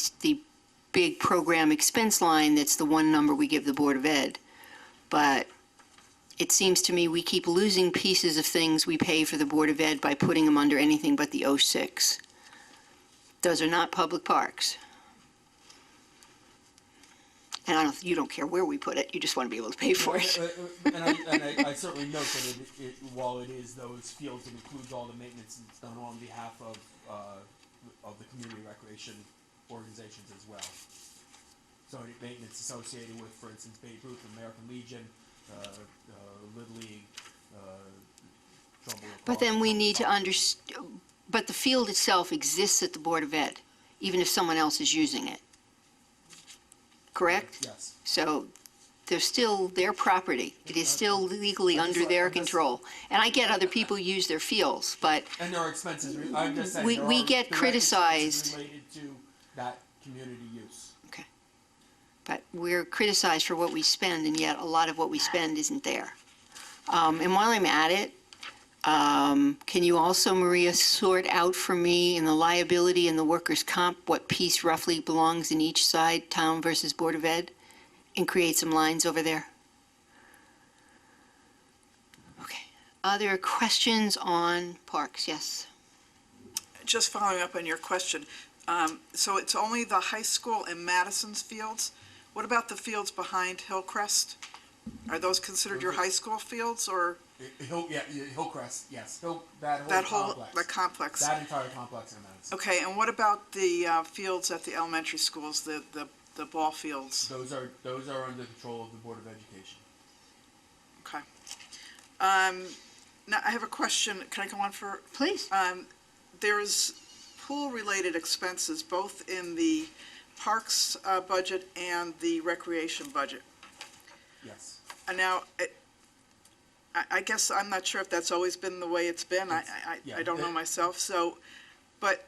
C: big program expense line that's the one number we give the Board of Ed, but it seems to me we keep losing pieces of things we pay for the Board of Ed by putting them under anything but the 06. Those are not public parks. And you don't care where we put it, you just want to be able to pay for it.
A: And I certainly note that while it is those fields, it includes all the maintenance that's done on behalf of the community recreation organizations as well. So any maintenance associated with, for instance, Babe Ruth, American Legion, Little League, Trumbull.
C: But then we need to but the field itself exists at the Board of Ed, even if someone else is using it. Correct?
A: Yes.
C: So they're still their property. It is still legally under their control. And I get other people use their fields, but
A: And there are expenses, I'm just saying.
C: We-
A: there
C: we
A: are
C: get
A: direct
C: criticized.
A: expenses related to that community use.
C: but we're criticized for what we spend, and yet a lot of what we spend isn't there. And while I'm at it, can you also, Maria, sort out for me in the liability and the workers' comp what piece roughly belongs in each side, town versus Board of Ed, and create some lines over there? Okay. Are there questions on parks? Yes.
B: Just following up on your question, so it's only the high school and Madison's fields? What about the fields behind Hillcrest? Are those considered your high school fields, or
A: Hillcrest, yes, that
B: that
A: whole
B: whole,
A: complex.
B: the complex?
A: That entire complex in Madison.
B: Okay, and what about the fields at the elementary schools, the ball fields?
A: Those are under control of the Board of Education.
B: Okay. Now, I have a question, can I go on for?
C: Please.
B: There's pool-related expenses both in the parks budget and the recreation budget.
A: Yes.
B: And now, I guess I'm not sure if that's always been the way it's been. I don't know myself. So, but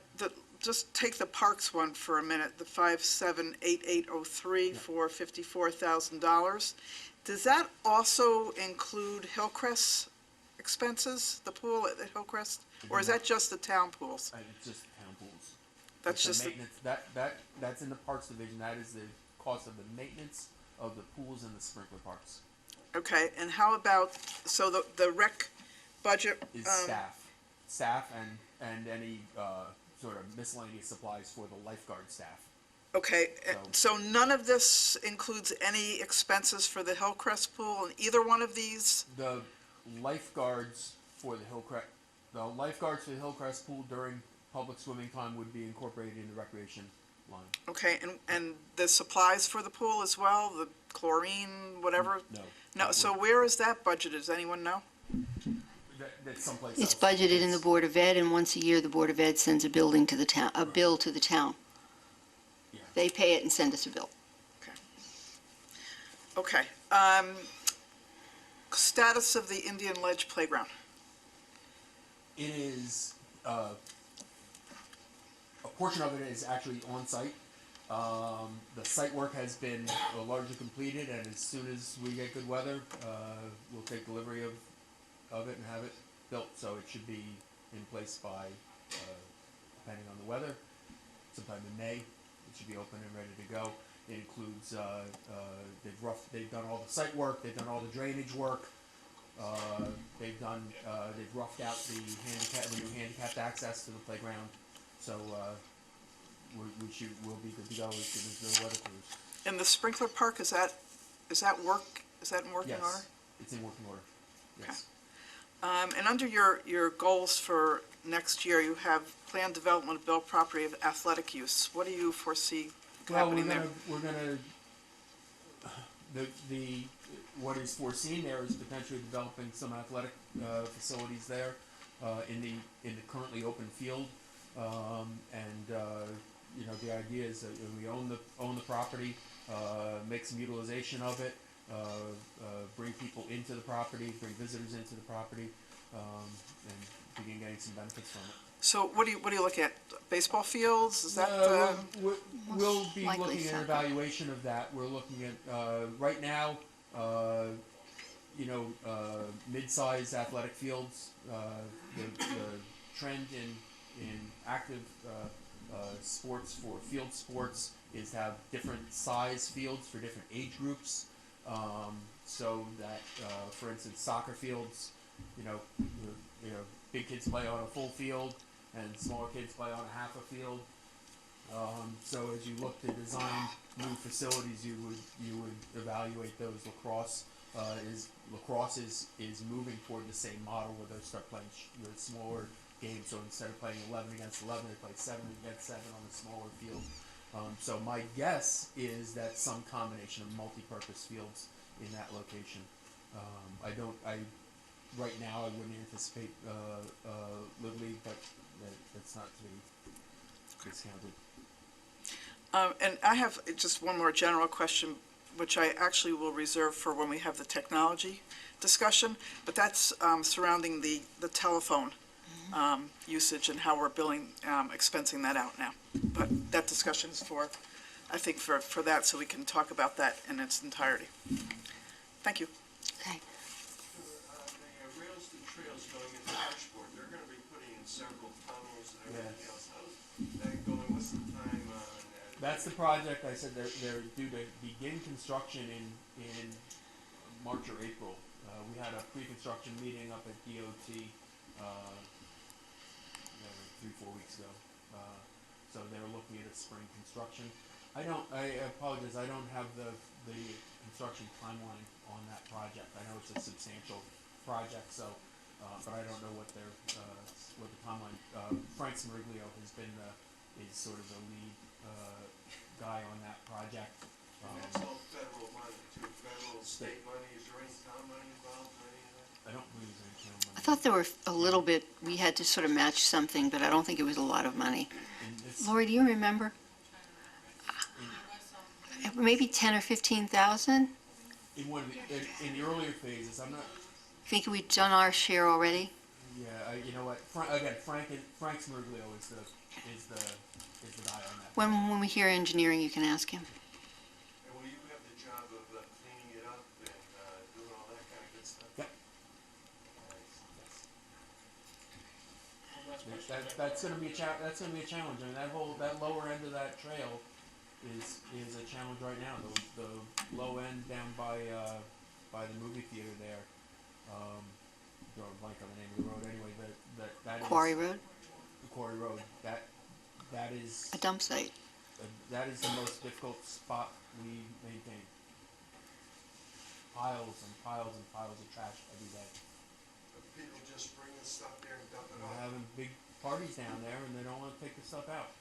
B: just take the parks one for a minute. The 578803 for $54,000. Does that also include Hillcrest expenses, the pool at Hillcrest, or is that just the town pools?
A: It's just town pools.
B: That's
A: It's
B: just
A: the
B: the,
A: maintenance. That's in the Parks Division. That is the cost of the maintenance of the pools and the sprinkler parks.
B: okay. And how about, so the rec budget?
A: Is staff and any sort of miscellaneous supplies for the lifeguard staff.
B: Okay, so none of this includes any expenses for the Hillcrest pool in either one of these?
A: The lifeguards for the Hillcrest pool during public swimming time would be incorporated in the recreation line.
B: Okay, and the supplies for the pool as well, the chlorine, whatever?
A: No.
B: No, so where is that budgeted, does anyone know?
A: that's someplace
C: It's
A: else.
C: budgeted in the Board of Ed, and once a year, the Board of Ed sends a bill to the town.
A: Yeah.
C: They pay it and send us a bill.
B: Okay. Status of the Indian Ledge Playground.
A: It is, a portion of it is actually on site. The site work has been largely completed, and as soon as we get good weather, we'll take delivery of it and have it built. So it should be in place by, depending on the weather, sometime in May. It should be open and ready to go. It includes, they've done all the site work, they've done all the drainage work. They've roughed out the new handicapped access to the playground. So, we'll be good to go as soon as the weather clears.
B: And the sprinkler park, is that in working order?
A: Yes, it's in working order, yes.
B: And under your goals for next year, you have planned development of built property of athletic use. What do you foresee happening there?
A: What is foreseen there is potentially developing some athletic facilities there in the currently open field, the idea is that we own the property, make some utilization of it, bring people into the property, bring visitors into the property, and begin getting some benefits from it.
B: So what do you look at? Baseball fields? Is that
A: we'll be
C: likely
A: looking at an
C: soccer.
A: evaluation of that. We're looking at right now, mid-sized athletic fields. The trend in active sports for field sports is to have different size fields for different age groups. So that, for instance, soccer fields, big kids play on a full field, and smaller kids play on a half a field. So as you look to design new facilities, you would evaluate those. Lacrosse is moving toward the same model where they start playing smaller games. So instead of playing 11 against 11, they play 7 against 7 on a smaller field. So my guess is that some combination of multi-purpose fields in that location. Right now I wouldn't anticipate Little League, but that's not to be discounted.
B: and I have just one more general question, which I actually will reserve for when we have the technology discussion, but that's surrounding the telephone usage and how we're billing, expensing that out now. But that discussion is I think for that, so we can talk about that in its entirety. Thank you.
C: Okay.
D: The rails to trails going into Ashport, they're gonna be putting in several tunnels and everything else. How's that going? What's the time on that?
A: That's the project. I said they're due to begin construction in March or April. We had a pre-construction meeting up at DOT 3-4 weeks ago. So they're looking at a spring construction. I apologize. I don't have the construction timeline on that project. I know it's a substantial project, so but I don't know what the timeline. Frank Smeriglio is sort of the lead guy on that project.
D: And that's all federal money too, federal, state money. Is there any town money involved or any of that?
A: I don't believe there's any town money.
C: I thought there were a little bit, we had to sort of match something, but I don't think it was a lot of money. Lori, do you remember? Maybe 10 or 15,000?
A: In the earlier phases, I'm not.
C: Think we'd done our share already?
A: Yeah, you know what? Frank Smeriglio is the guy on that.
C: When we hear engineering, you can ask him.
D: And will you have the job of cleaning it up and doing all that kind of good stuff?
A: Yep.
D: Nice.
A: That's going to be a challenge. I mean, that lower end of that trail is a challenge right now. The low end down by the movie theater there. Drawing a blank on the name of the road. Anyway, that
C: Quarry Road?
A: The Quarry Road. That is
C: A dump site.
A: That is the most difficult spot we maintain. Piles and piles and piles of trash every day.
D: But people just bring the stuff there and dump it
A: We're
D: off.
A: having big parties down there, and they don't want to take the stuff out.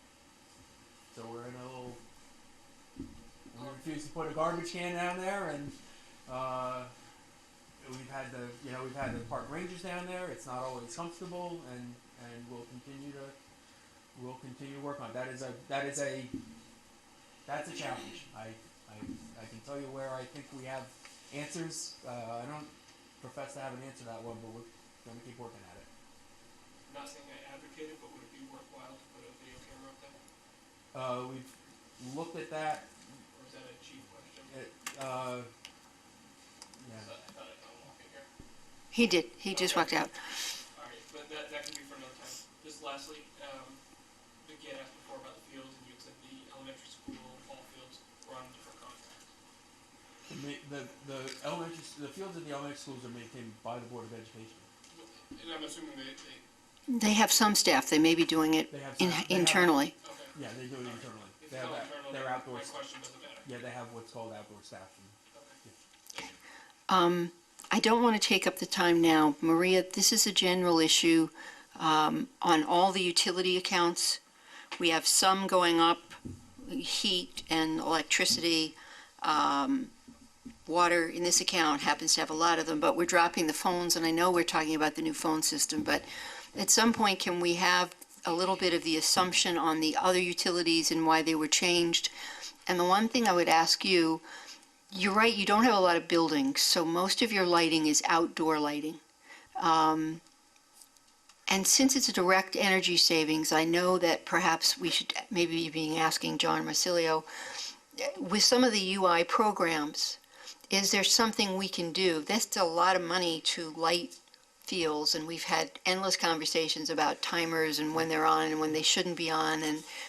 A: So we're in a little. We refuse to put a garbage can down there, and we've had the park rangers down there. It's not always comfortable, and we'll continue to work on it. That's a challenge. I can tell you where I think we have answers. I don't profess to have an answer to that one, but we're going to keep working at it.
E: I'm not saying I advocate it, but would it be worthwhile to put a video camera up there?
A: We've looked at that.
E: Or is that a cheap question?
A: Yeah.
E: I thought I found walking here.
C: He did. He just walked out.
E: Alright, but that can be for another time. Just lastly, Vicky had asked before about the fields, and you had said the elementary school ball fields were on a different contract.
A: The fields in the elementary schools are maintained by the Board of Education.
E: And I'm assuming they
C: They have some staff. They may be doing it
A: They have
C: internally.
E: okay.
A: Yeah, they do it internally.
E: If
A: They
E: it's
A: have
E: not
A: that.
E: internal,
A: They're
E: then
A: outdoor.
E: my question doesn't matter.
A: Yeah, they have what's called outdoor staff.
E: Okay.
C: I don't want to take up the time now. Maria, this is a general issue on all the utility accounts. We have some going up, heat and electricity. Water in this account happens to have a lot of them, but we're dropping the phones, and I know we're talking about the new phone system, but at some point, can we have a little bit of the assumption on the other utilities and why they were changed? And the one thing I would ask you, you're right, you don't have a lot of buildings, so most of your lighting is outdoor lighting. And since it's a direct energy savings, I know that perhaps we should maybe be asking John Marsilio, with some of the UI programs, is there something we can do? That's a lot of money to light fields, and we've had endless conversations about timers and when they're on and when they shouldn't be on,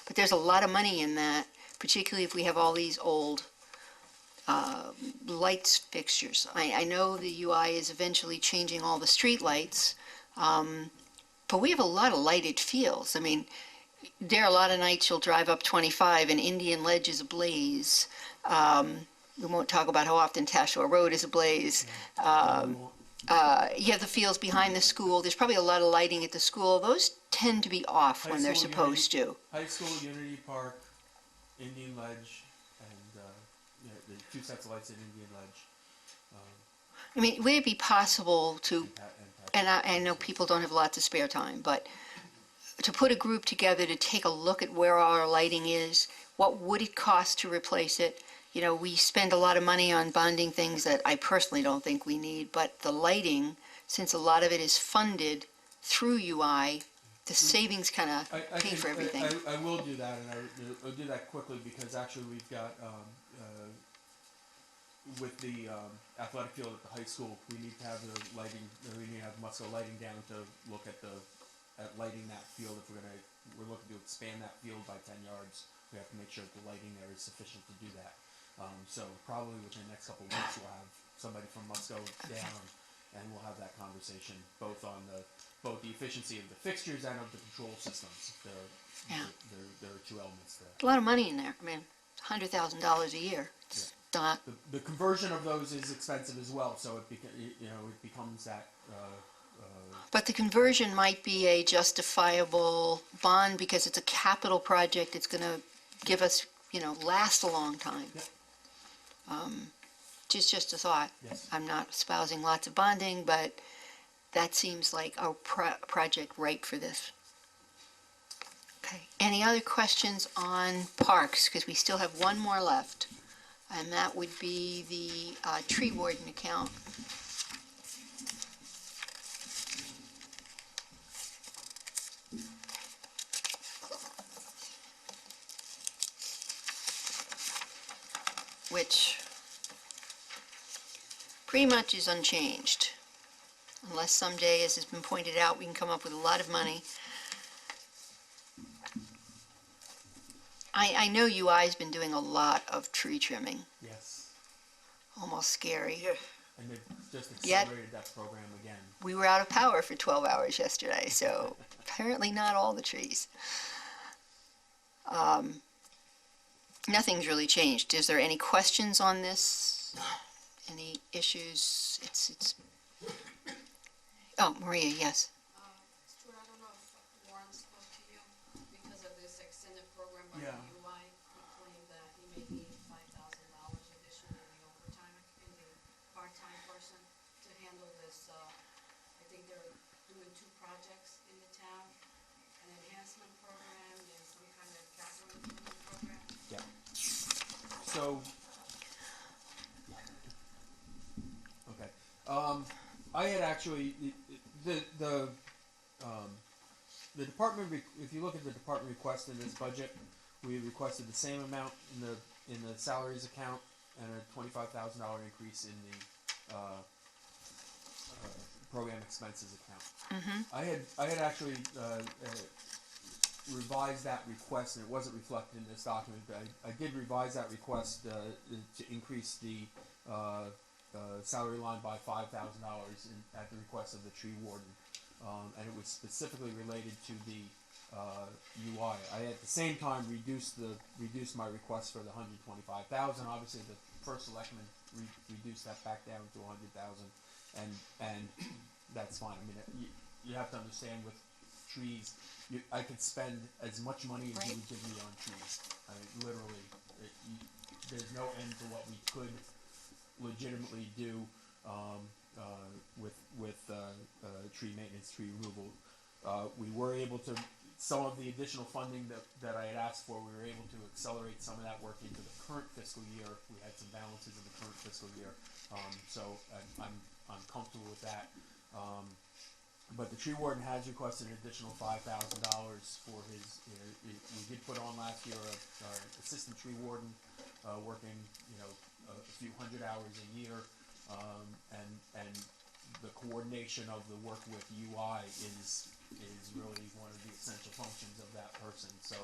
C: but there's a lot of money in that, particularly if we have all these old lights fixtures. I know the UI is eventually changing all the street lights, but we have a lot of lighted fields. I mean, there are a lot of nights you'll drive up 25 and Indian Ledge is ablaze. We won't talk about how often Tashore Road is ablaze. You have the fields behind the school. There's probably a lot of lighting at the school. Those tend to be off when they're supposed to.
A: High School, Unity Park, Indian Ledge, and the two sets of lights at Indian Ledge.
C: I mean, would it be possible to,
A: And
C: I know people don't have lots of spare time, but to put a group together to take a look at where our lighting is, what would it cost to replace it? You know, we spend a lot of money on bonding things that I personally don't think we need, but the lighting, since a lot of it is funded through UI, the savings kind of pay for everything.
A: I will do that, and I'll do that quickly because actually we've got, with the athletic field at the high school, we need to have the lighting, we need to have muscle lighting down to look at lighting that field. If we're looking to expand that field by 10 yards, we have to make sure that the lighting there is sufficient to do that. So probably within the next couple of weeks, we'll have somebody from Musco down, and we'll have that conversation both on both the efficiency of the fixtures and of the control systems. There are two elements there.
C: A lot of money in there. I mean, $100,000 a year. It's not.
A: The conversion of those is expensive as well, so it becomes that.
C: But the conversion might be a justifiable bond because it's a capital project. It's going to give us, last a long time.
A: Yep.
C: Just a thought.
A: Yes.
C: I'm not espousing lots of bonding, but that seems like a project ripe for this. Okay. Any other questions on parks? Because we still have one more left, and that would be the tree warden account. Which pretty much is unchanged. Unless someday, as has been pointed out, we can come up with a lot of money. I know UI's been doing a lot of tree trimming.
A: Yes.
C: Almost scary.
B: Yeah.
A: And they've just
C: Yet-
A: accelerated that program again.
C: We were out of power for 12 hours yesterday, so apparently not all the trees. Nothing's really changed. Is there any questions on this? Any issues? Oh, Maria, yes.
G: Stuart, I don't know if Warren spoke to you because of this extended program by
A: Yeah.
G: the UI. He claimed that he may need $5,000 additional in the overtime, in the part-time person to handle
A: so, okay, I had actually, the department, if you look at the department request in this budget, we requested the same amount in the salaries account and a $25,000 increase in the, program expenses account. I had actually, revised that request, and it wasn't reflected in this document, but I did revise that request to increase the salary line by $5,000 at the request of the tree warden, and it was specifically related to the UI. I at the same time reduced my request for the $125,000. Obviously, the first selectman reduced that back down to $100,000, and that's fine. I mean, you have to understand with trees, I could spend as much money as you would give me on trees. I mean, literally, there's no end to what we could legitimately do with tree maintenance, tree removal. We were able to, some of the additional funding that I had asked for, we were able to accelerate some of that work into the current fiscal year. We had some balances in the current fiscal year, so I'm comfortable with that. But the tree warden has requested an additional $5,000 for his. We did put on last year our assistant tree warden working, a few hundred hours a year, and the coordination of the work with UI is really one of the essential functions of that person. So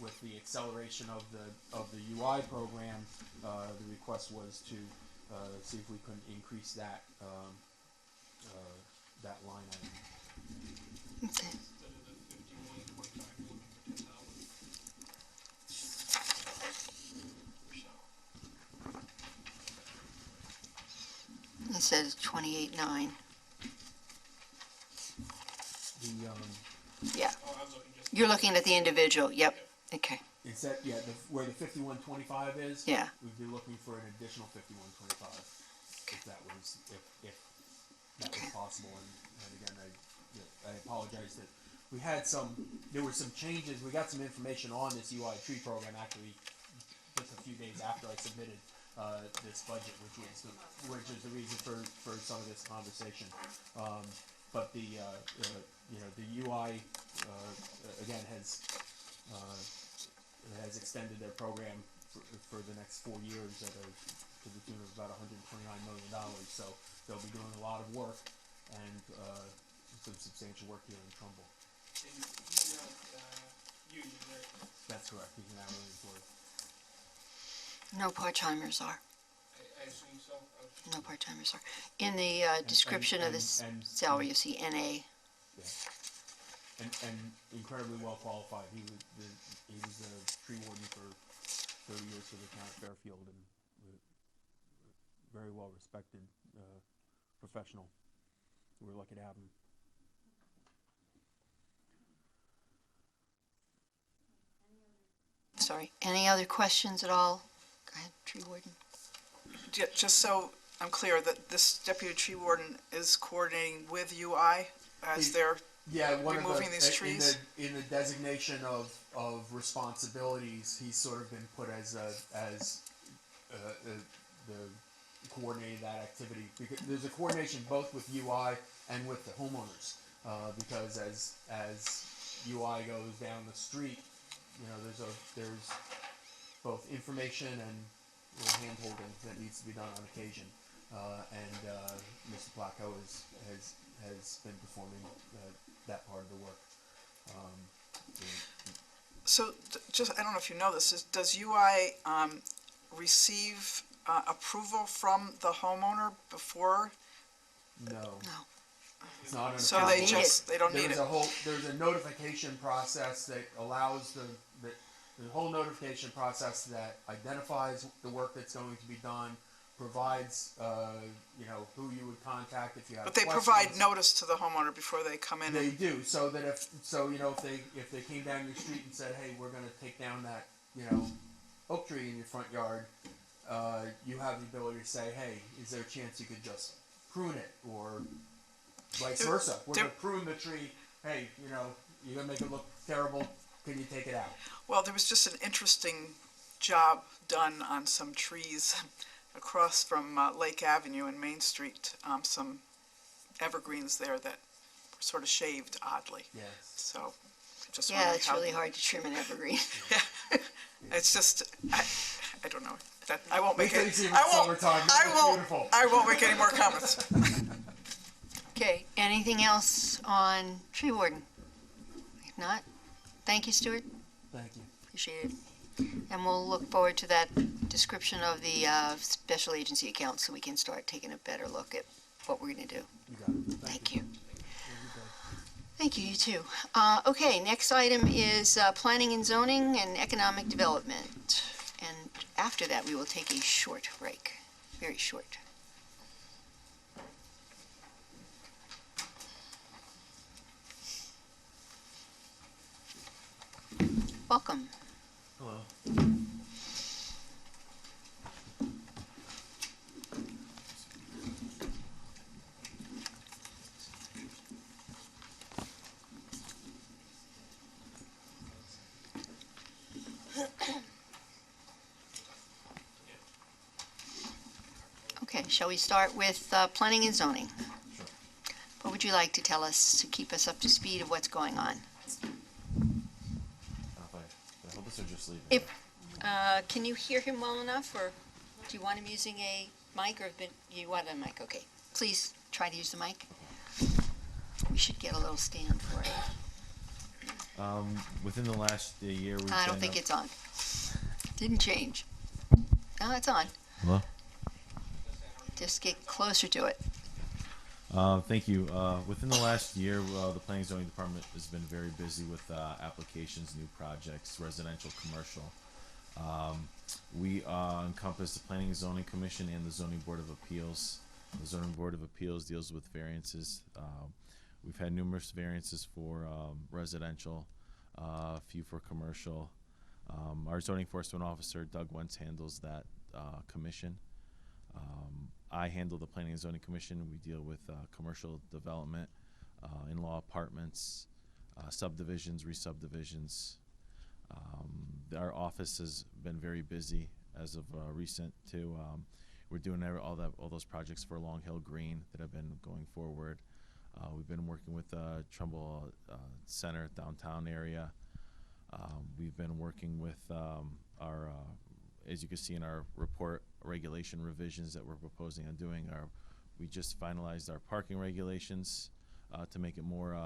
A: with the acceleration of the UI program, the request was to see if we couldn't increase that that line item.
C: Okay.
E: Instead of the 51.25, we're looking for 10,000. So.
C: It says 28.9. Yeah.
E: Oh, I was looking just.
C: You're looking at the individual. Yep. Okay.
A: It's that, yeah, where the 5125 is.
C: Yeah.
A: We'd be looking for an additional 5125 if that was possible. And again, I apologize that we had there were some changes. We got some information on this UI tree program actually just a few days after I submitted this budget, which is the reason for some of this conversation. But the UI again has extended their program for the next 4 years to the tune of about $129 million. So they'll be doing a lot of work and some substantial work here in Trumbull.
E: And he's not union, right?
A: That's correct. He's an hourly employee.
C: No part-timers are.
E: I assume so.
C: No part-timers are. In the description of this
A: and-
C: salary, you see NA.
A: Yeah. And incredibly well qualified. He was a tree warden for 30 years for the town of Fairfield, and very well respected professional. We're lucky to have him.
C: Sorry. Any other questions at all? Go ahead, tree warden.
B: Just so I'm clear, that this deputy tree warden is coordinating with UI as they're removing these trees?
A: In the designation of responsibilities, he's sort of been put as the coordinating that activity, because there's a coordination both with UI and with the homeowners, because as UI goes down the street, there's both information and little hand holding that needs to be done on occasion, and Mr. Placco has been performing that part of the work.
B: So, just, I don't know if you know this, does UI receive approval from the homeowner before?
A: No.
C: No.
A: It's not an
B: So
A: approval.
B: they don't need it?
A: There's a notification process that allows the whole notification process that identifies the work that's going to be done, provides, who you would contact if you have
B: But they
A: questions.
B: provide notice to the homeowner before they come in?
A: They do, so that if they came down your street and said, hey, we're gonna take down that, oak tree in your front yard, you have the ability to say, hey, is there a chance you could just prune it, or vice versa? We're gonna prune the tree, hey, you're gonna make it look terrible, can you take it out?
B: Well, there was just an interesting job done on some trees across from Lake Avenue and Main Street, some evergreens there that were sort of shaved oddly.
A: Yes.
B: So, just
C: Yeah,
B: wondering
C: it's
B: how-
C: really hard to trim an evergreen.
B: It's just, I don't know. That I won't make
A: Wait till
B: it.
A: you see it in
B: I won't.
A: summertime.
B: I
A: It's
B: won't.
A: beautiful.
B: I won't make any more comments.
C: Okay, anything else on tree warden? If not, thank you, Stuart.
A: Thank you.
C: Appreciate it. And we'll look forward to that description of the special agency account so we can start taking a better look at what we're going to do.
A: You got it.
C: Thank you. Thank you, you too. Okay, next item is planning and zoning and economic development. And after that, we will take a short break, very short. Welcome.
A: Hello.
C: Okay, shall we start with planning and zoning?
A: Sure.
C: What would you like to tell us to keep us up to speed of what's going on?
H: If I hold this or just leave it?
C: If, can you hear him well enough, or do you want him using a mic, or you want a mic? Okay, please try to use the mic. We should get a little stand for it.
H: Within the last year, we've
C: I don't
H: been
C: think
H: up-
C: it's on. Didn't change. No, it's on.
H: Hello?
C: Just get closer to it.
H: Thank you. Within the last year, the Planning and Zoning Department has been very busy with applications, new projects, residential, commercial. We encompass the Planning and Zoning Commission and the Zoning Board of Appeals. The Zoning Board of Appeals deals with variances. We've had numerous variances for residential, a few for commercial. Our zoning enforcement officer, Doug Wentz, handles that commission. I handle the Planning and Zoning Commission. We deal with commercial development, in-law apartments, subdivisions, re-subdivisions. Our office has been very busy as of recent too. We're doing all those projects for Long Hill Green that have been going forward. We've been working with Trumbull Center downtown area. We've been working with our, as you can see in our report, regulation revisions that we're proposing on doing. We just finalized our parking regulations to make it more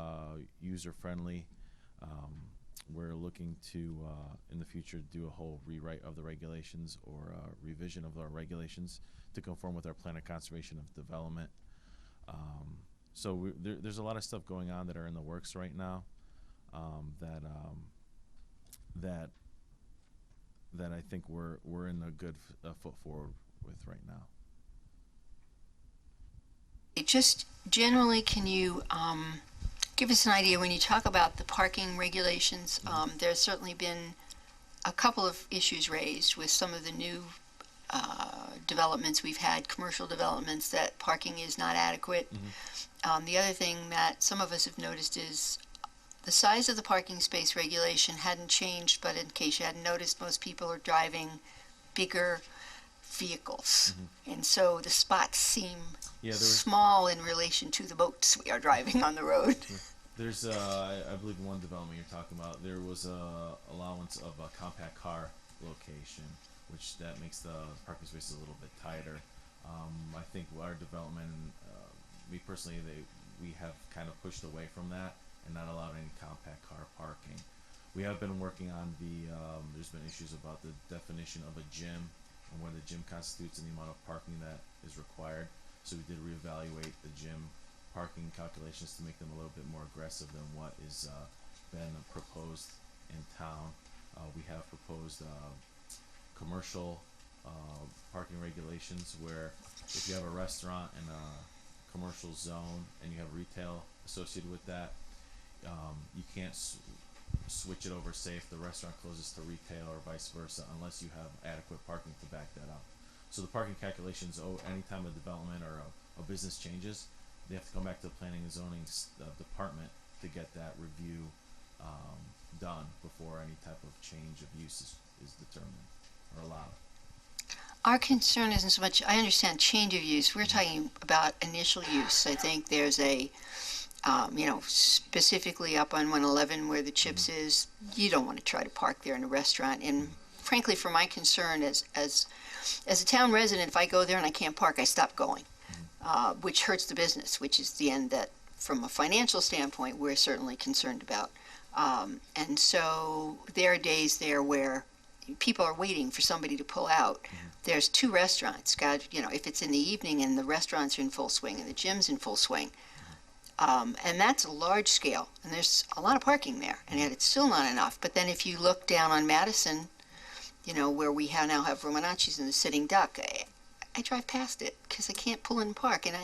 H: user-friendly. We're looking to, in the future, do a whole rewrite of the regulations or revision of our regulations to conform with our plan of conservation of development. So there's a lot of stuff going on that are in the works right now that I think we're in a good foot forward with right now.
C: Just generally, can you give us an idea when you talk about the parking regulations? There's certainly been a couple of issues raised with some of the new developments we've had, commercial developments, that parking is not adequate. The other thing that some of us have noticed is the size of the parking space regulation hadn't changed, but in case you hadn't noticed, most people are driving bigger vehicles. And so the spots seem small in relation to the boats we are driving on the road.
H: There's, I believe one development you're talking about, there was a allowance of a compact car location, which that makes the parking spaces a little bit tighter. I think our development, me personally, we have kind of pushed away from that and not allowed any compact car parking. We have been working on there's been issues about the definition of a gym and what a gym constitutes and the amount of parking that is required. So we did reevaluate the gym parking calculations to make them a little bit more aggressive than what is been proposed in town. We have proposed commercial parking regulations where if you have a restaurant in a commercial zone and you have retail associated with that, you can't switch it over, say if the restaurant closes to retail or vice versa, unless you have adequate parking to back that up. So the parking calculations, anytime a development or a business changes, they have to come back to the planning and zoning department to get that review done before any type of change of use is determined. are allowed.
C: Our concern isn't so much, I understand change of use, we're talking about initial use. I think there's a, specifically up on 111 where the Chips is, you don't want to try to park there in a restaurant. And frankly, for my concern as a town resident, if I go there and I can't park, I stop going, which hurts the business, which is the end that, from a financial standpoint, we're certainly concerned about. And so there are days there where people are waiting for somebody to pull out. There's 2 restaurants. God, if it's in the evening and the restaurants are in full swing and the gym's in full swing, and that's a large scale, and there's a lot of parking there, and yet it's still not enough. But then if you look down on Madison, where we now have Romanacci's and the Sitting Duck, I drive past it because I can't pull in and park, and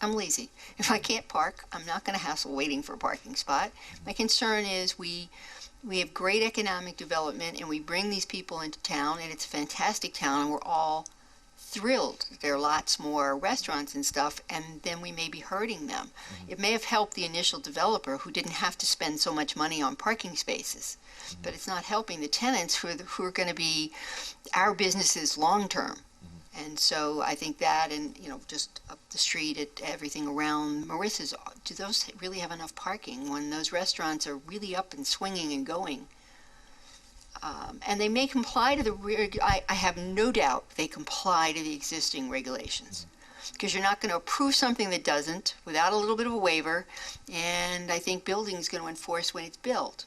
C: I'm lazy. If I can't park, I'm not going to hassle waiting for a parking spot. My concern is we have great economic development, and we bring these people into town, and it's a fantastic town, and we're all thrilled. There are lots more restaurants and stuff, and then we may be hurting them. It may have helped the initial developer who didn't have to spend so much money on parking spaces, but it's not helping the tenants who are going to be our businesses long-term. And so I think that, and just up the street at everything around Marissa's, do those really have enough parking when those restaurants are really up and swinging and going? And they may comply to I have no doubt they comply to the existing regulations. Because you're not going to approve something that doesn't without a little bit of a waiver, and I think building's going to enforce when it's built.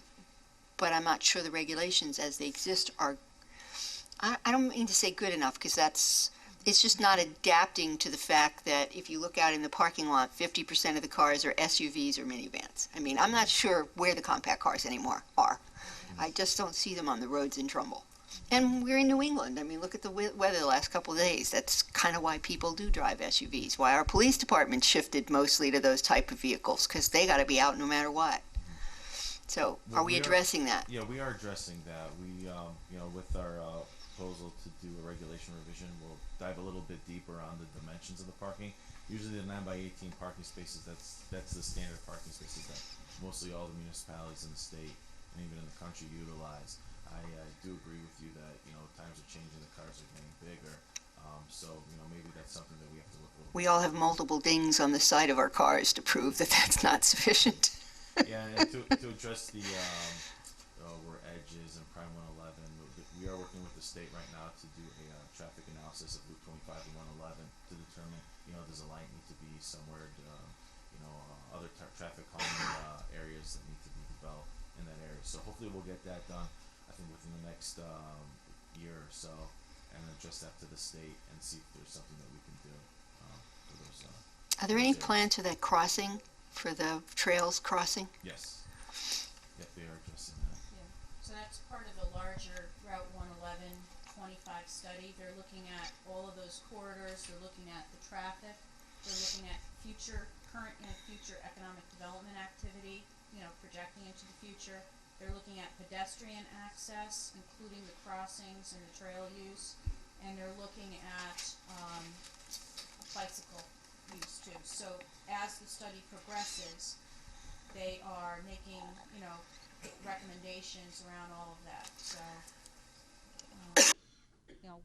C: But I'm not sure the regulations as they exist are, I don't mean to say good enough, because it's just not adapting to the fact that if you look out in the parking lot, 50% of the cars are SUVs or minivans. I mean, I'm not sure where the compact cars anymore are. I just don't see them on the roads in Trumbull. And we're in New England. I mean, look at the weather the last couple of days. That's kind of why people do drive SUVs, why our police department shifted mostly to those type of vehicles, because they got to be out no matter what. So,
H: Well,
C: are we addressing that?
H: Yeah, we are addressing that. We, with our proposal to do a regulation revision, we'll dive a little bit deeper on the dimensions of the parking. Usually the 9x18 parking spaces, that's the standard parking spaces that mostly all the municipalities in the state and even in the country utilize. I do agree with you that, times are changing, the cars are getting bigger. So, maybe that's something that we have to look at.
C: We all have multiple dings on the side of our cars to prove that that's not sufficient.
H: Yeah, and to address the where edges and Prime 111, we are working with the state right now to do a traffic analysis of Route 25 and 111 to determine, does a light need to be somewhere, other traffic calming areas that need to be developed in that area. So hopefully we'll get that done, I think, within the next year or so, and address that to the state and see if there's something that we can do for those.
C: Are there any
H: areas.
C: plans for that crossing, for the trails crossing?
H: Yes. Yep, they are addressing that.
G: Yeah, so that's part of the larger Route 111 25 study. They're looking at all of those corridors, they're looking at the traffic, they're looking at current and future economic development activity, projecting into the future. They're looking at pedestrian access, including the crossings and the trail use, and they're looking at bicycle use too. So as the study progresses, they are making, recommendations around all of that. So,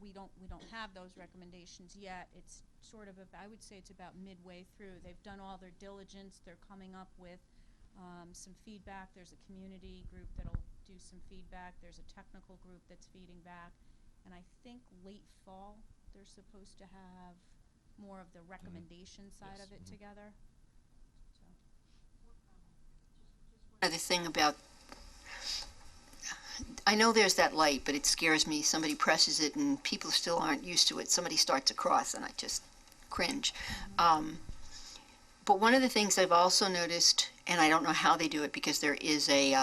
G: we don't have those recommendations yet. It's sort of, I would say it's about midway through. They've done all their diligence. They're coming up with some feedback. There's a community group that'll do some feedback. There's a technical group that's feeding back. And I think late fall, they're supposed to have more of the recommendation side of it together. So.
C: Another thing about, I know there's that light, but it scares me. Somebody presses it and people still aren't used to it. Somebody starts across and I just cringe. But one of the things I've also noticed, and I don't know how they do it because there is the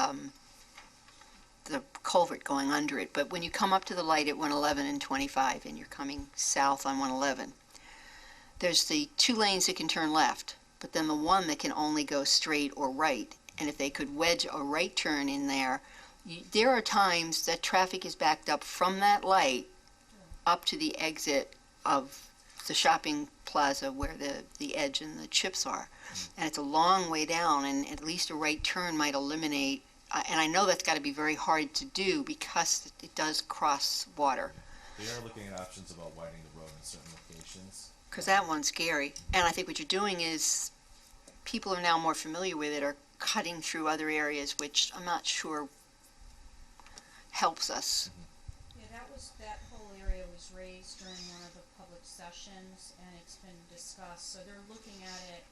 C: culvert going under it, but when you come up to the light at 111 and 25 and you're coming south on 111, there's the 2 lanes that can turn left, but then the one that can only go straight or right. And if they could wedge a right turn in there, there are times that traffic is backed up from that light up to the exit of the shopping plaza where the Edge and the Chips are. And it's a long way down, and at least a right turn might eliminate, and I know that's got to be very hard to do because it does cross water.
H: They are looking at options about widening the road in certain locations.
C: Because that one's scary. And I think what you're doing is, people are now more familiar with it, are cutting through other areas, which I'm not sure helps us.
G: Yeah, that whole area was raised during one of the public sessions, and it's been discussed, so they're looking at it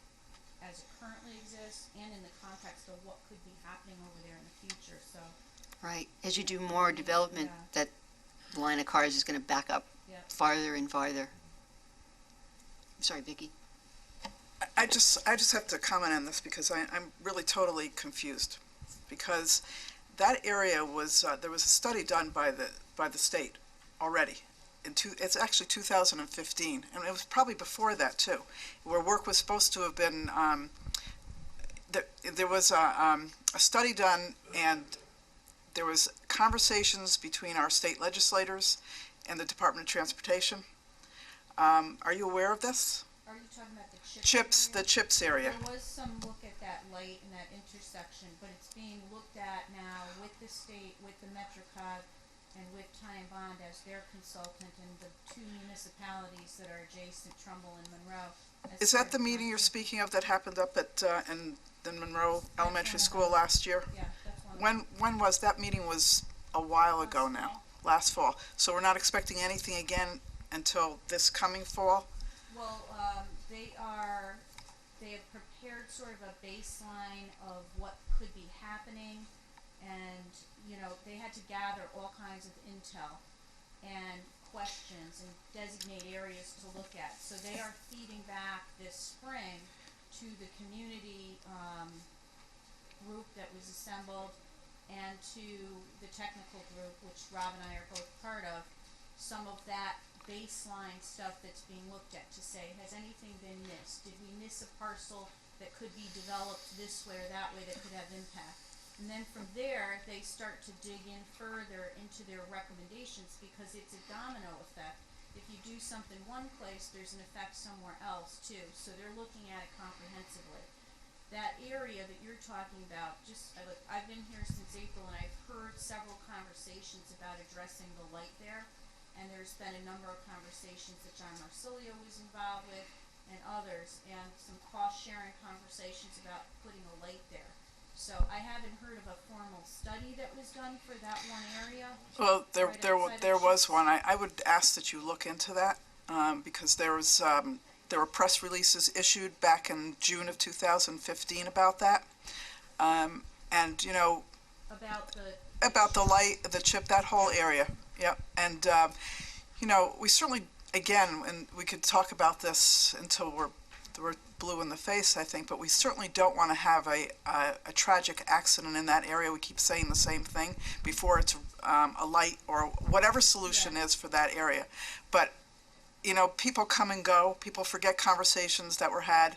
G: as it currently exists and in the context of what could be happening over there in the future, so,
C: Right. As you do more development,
G: Yeah.
C: that line of cars is going to back up
G: yeah.
C: farther and farther. I'm sorry, Vicki.
B: I just have to comment on this because I'm really totally confused. Because that area was, there was a study done by the state already. It's actually 2015, and it was probably before that too, where work was supposed to have been, there was a study done, and there was conversations between our state legislators and the Department of Transportation. Are you aware of this?
G: Are you talking about the
B: CHIPS, the
G: area?
B: CHIPS area.
G: There was some look at that light and that intersection, but it's being looked at now with the state, with the MetroCog, and with Ty and Bond as their consultant, and the two municipalities that are adjacent, Trumbull and Monroe.
B: Is that the meeting you're speaking of that happened up at, in the Monroe Elementary School last year?
G: Yeah, that's one.
B: When was, that meeting was a while ago now, last fall. So we're not expecting anything again until this coming fall?
G: Well, they have prepared sort of a baseline of what could be happening, and, you know, they had to gather all kinds of intel and questions and designate areas to look at. So they are feeding back this spring to the community, group that was assembled, and to the technical group, which Rob and I are both part of, some of that baseline stuff that's being looked at to say, has anything been missed? Did we miss a parcel that could be developed this way or that way that could have impact? And then from there, they start to dig in further into their recommendations, because it's a domino effect. If you do something one place, there's an effect somewhere else too. So they're looking at it comprehensively. That area that you're talking about, I've been here since April, and I've heard several conversations about addressing the light there. And there's been a number of conversations that John Marsilio was involved with, and others, and some cost-sharing conversations about putting a light there. So I haven't heard of a formal study that was done for that one area.
B: Well, there was
G: Chips.
B: one. I would ask that you look into that, because there were press releases issued back in June of 2015 about that. And, you know, about the light, the chip, that whole area. Yeah, and, you know, we certainly, again, and we could talk about this until we're blue in the face, I think, but we certainly don't want to have a tragic accident in that area. We keep saying the same thing before it's a light or whatever solution is for that area. But, you know, people come and go. People forget conversations that were had.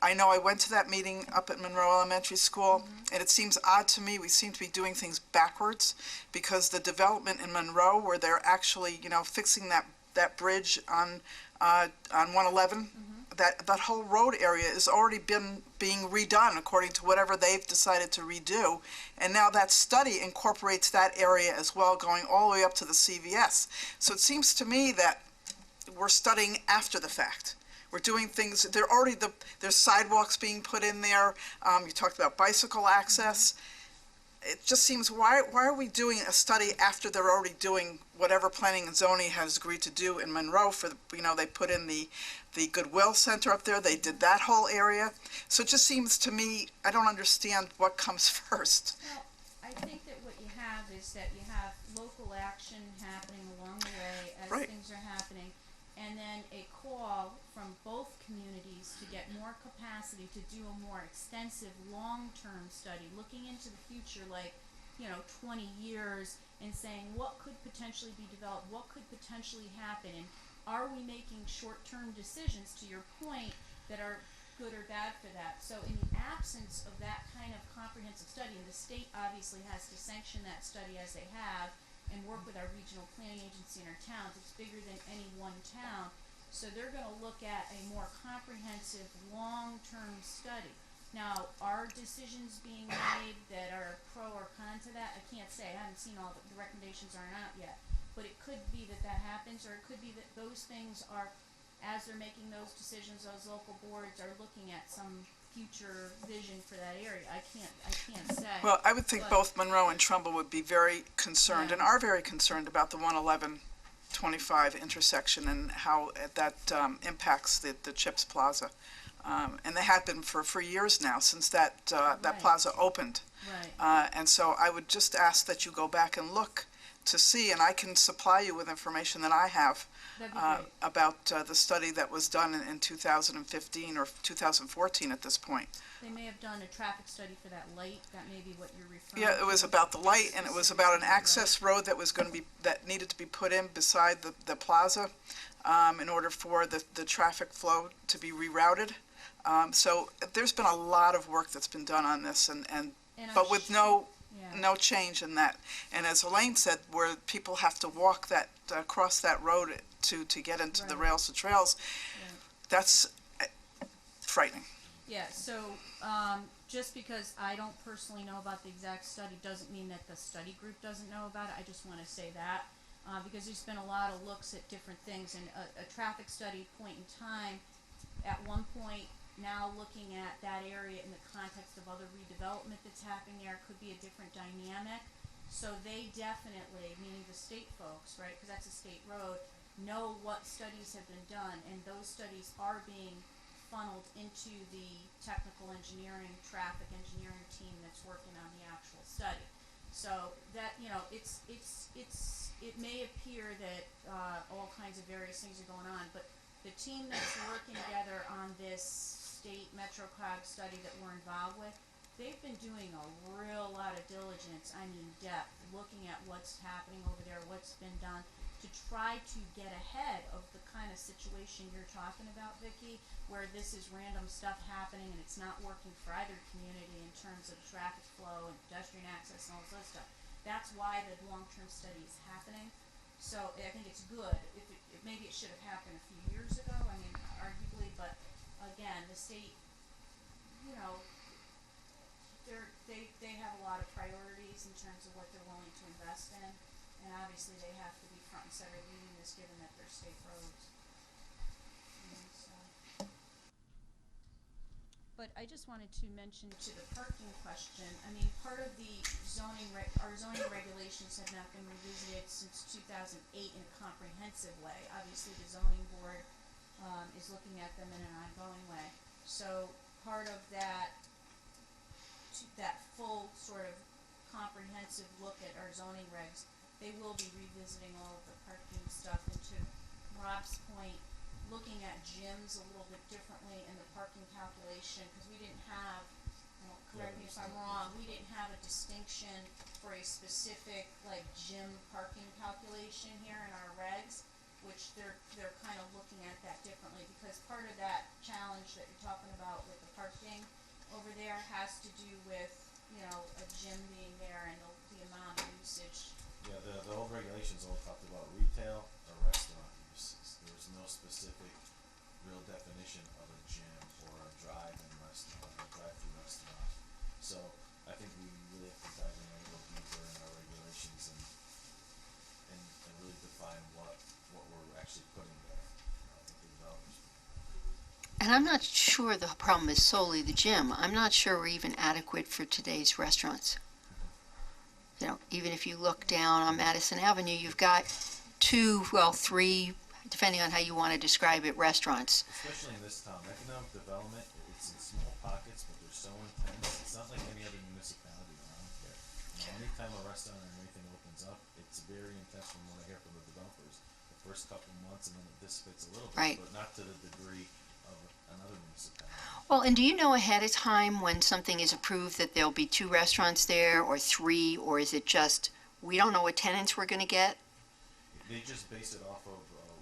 B: I know I went to that meeting up at Monroe Elementary School, and it seems odd to me. We seem to be doing things backwards, because the development in Monroe, where they're actually, you know, fixing that bridge on 111, that whole road area has already been being redone according to whatever they've decided to redo, and now that study incorporates that area as well, going all the way up to the CVS. So it seems to me that we're studying after the fact. We're doing things, there's sidewalks being put in there. You talked about bicycle access. It just seems, why are we doing a study after they're already doing whatever planning and zoning has agreed to do in Monroe for, you know, they put in the Goodwill Center up there, they did that whole area. So it just seems to me, I don't understand what comes first.
G: Well, I think that what you have is that you have local action happening along the way as
B: Right.
G: things are happening, and then a call from both communities to get more capacity to do a more extensive long-term study, looking into the future, like, you know, 20 years, and saying what could potentially be developed, what could potentially happen, and are we making short-term decisions, to your point, that are good or bad for that? So in the absence of that kind of comprehensive study, and the state obviously has to sanction that study as they have, and work with our regional planning agency in our towns. It's bigger than any one town. So they're gonna look at a more comprehensive, long-term study. Now, are decisions being made that are pro or con to that? I can't say. I haven't seen all the recommendations aren't out yet. but it could be that that happens, or it could be that those things are, as they're making those decisions, those local boards are looking at some future vision for that area. I can't say.
B: Well, I would think
G: But-
B: both Monroe and Trumbull would be very concerned,
G: Yeah.
B: and are very concerned about the 111-25 intersection and how that impacts the Chips Plaza. And they had been for years now, since that
G: Right.
B: plaza opened.
G: Right.
B: And so I would just ask that you go back and look to see, and I can supply you with information that I have
G: That'd be great.
B: about the study that was done in 2015 or 2014 at this point.
G: They may have done a traffic study for that light, that may be what you're referring to.
B: Yeah, it was about the light, and it was about an access road that was going to be, that needed to be put in beside the plaza in order for the traffic flow to be rerouted. So there's been a lot of work that's been done on this,
G: And I'm
B: but with no
G: Yeah.
B: change in that. And as Elaine said, where people have to walk that, across that road to get into the
G: Right.
B: rails to trails,
G: Right.
B: that's frightening.
G: Yeah, so, just because I don't personally know about the exact study doesn't mean that the study group doesn't know about it. I just wanna say that, because there's been a lot of looks at different things, and a traffic study point in time, at one point, now looking at that area in the context of other redevelopment that's happening there could be a different dynamic. So they definitely, meaning the state folks, right, cause that's a state road, know what studies have been done, and those studies are being funneled into the technical engineering, traffic engineering team that's working on the actual study. So that, it may appear that, all kinds of various things are going on, but the team that's working together on this state MetroCog study that we're involved with, they've been doing a real lot of diligence, I mean depth, looking at what's happening over there, what's been done, to try to get ahead of the kind of situation you're talking about, Vicky, where this is random stuff happening and it's not working for either community in terms of traffic flow and pedestrian access and all this other stuff. That's why the long-term study is happening. So I think it's good. Maybe it should have happened a few years ago, I mean, arguably, but again, the state, they have a lot of priorities in terms of what they're willing to invest in, and obviously they have to be front and center leading this, given that they're state roads. But I just wanted to mention to the parking question, I mean, part of the our zoning regulations have not been revisited since 2008 in a comprehensive way. Obviously, the zoning board, is looking at them in an ongoing way. So part of that full sort of comprehensive look at our zoning regs, they will be revisiting all of the parking stuff, and to Rob's point, looking at gyms a little bit differently in the parking calculation, because we didn't have, correct me if I'm wrong, we didn't have a distinction for a specific, like, gym parking calculation here in our regs, which they're kind of looking at that differently, because part of that challenge that you're talking about with the parking over there has to do with, a gym being there and the amount of usage.
H: Yeah, the old regulations all talked about retail or restaurant uses. There was no specific real definition of a gym or a drive-in restaurant or drive-through restaurant. So I think we really have to dive in a little deeper in our regulations and really define what we're actually putting there. I think the developers.
C: And I'm not sure the problem is solely the gym. I'm not sure we're even adequate for today's restaurants. Even if you look down on Madison Avenue, you've got three, depending on how you want to describe it, restaurants.
H: Especially in this town, economic development, it's in small pockets, but they're so intense. It's not like any other municipality around here. Anytime a restaurant or anything opens up, it's very intense from what I hear from the developers. The first couple months, and then it dissipates a little bit,
C: Right.
H: but not to the degree of another municipality.
C: Well, and do you know ahead of time when something is approved that there'll be 2 restaurants there or 3, or is it just, we don't know what tenants we're going to get?
H: They just base it off of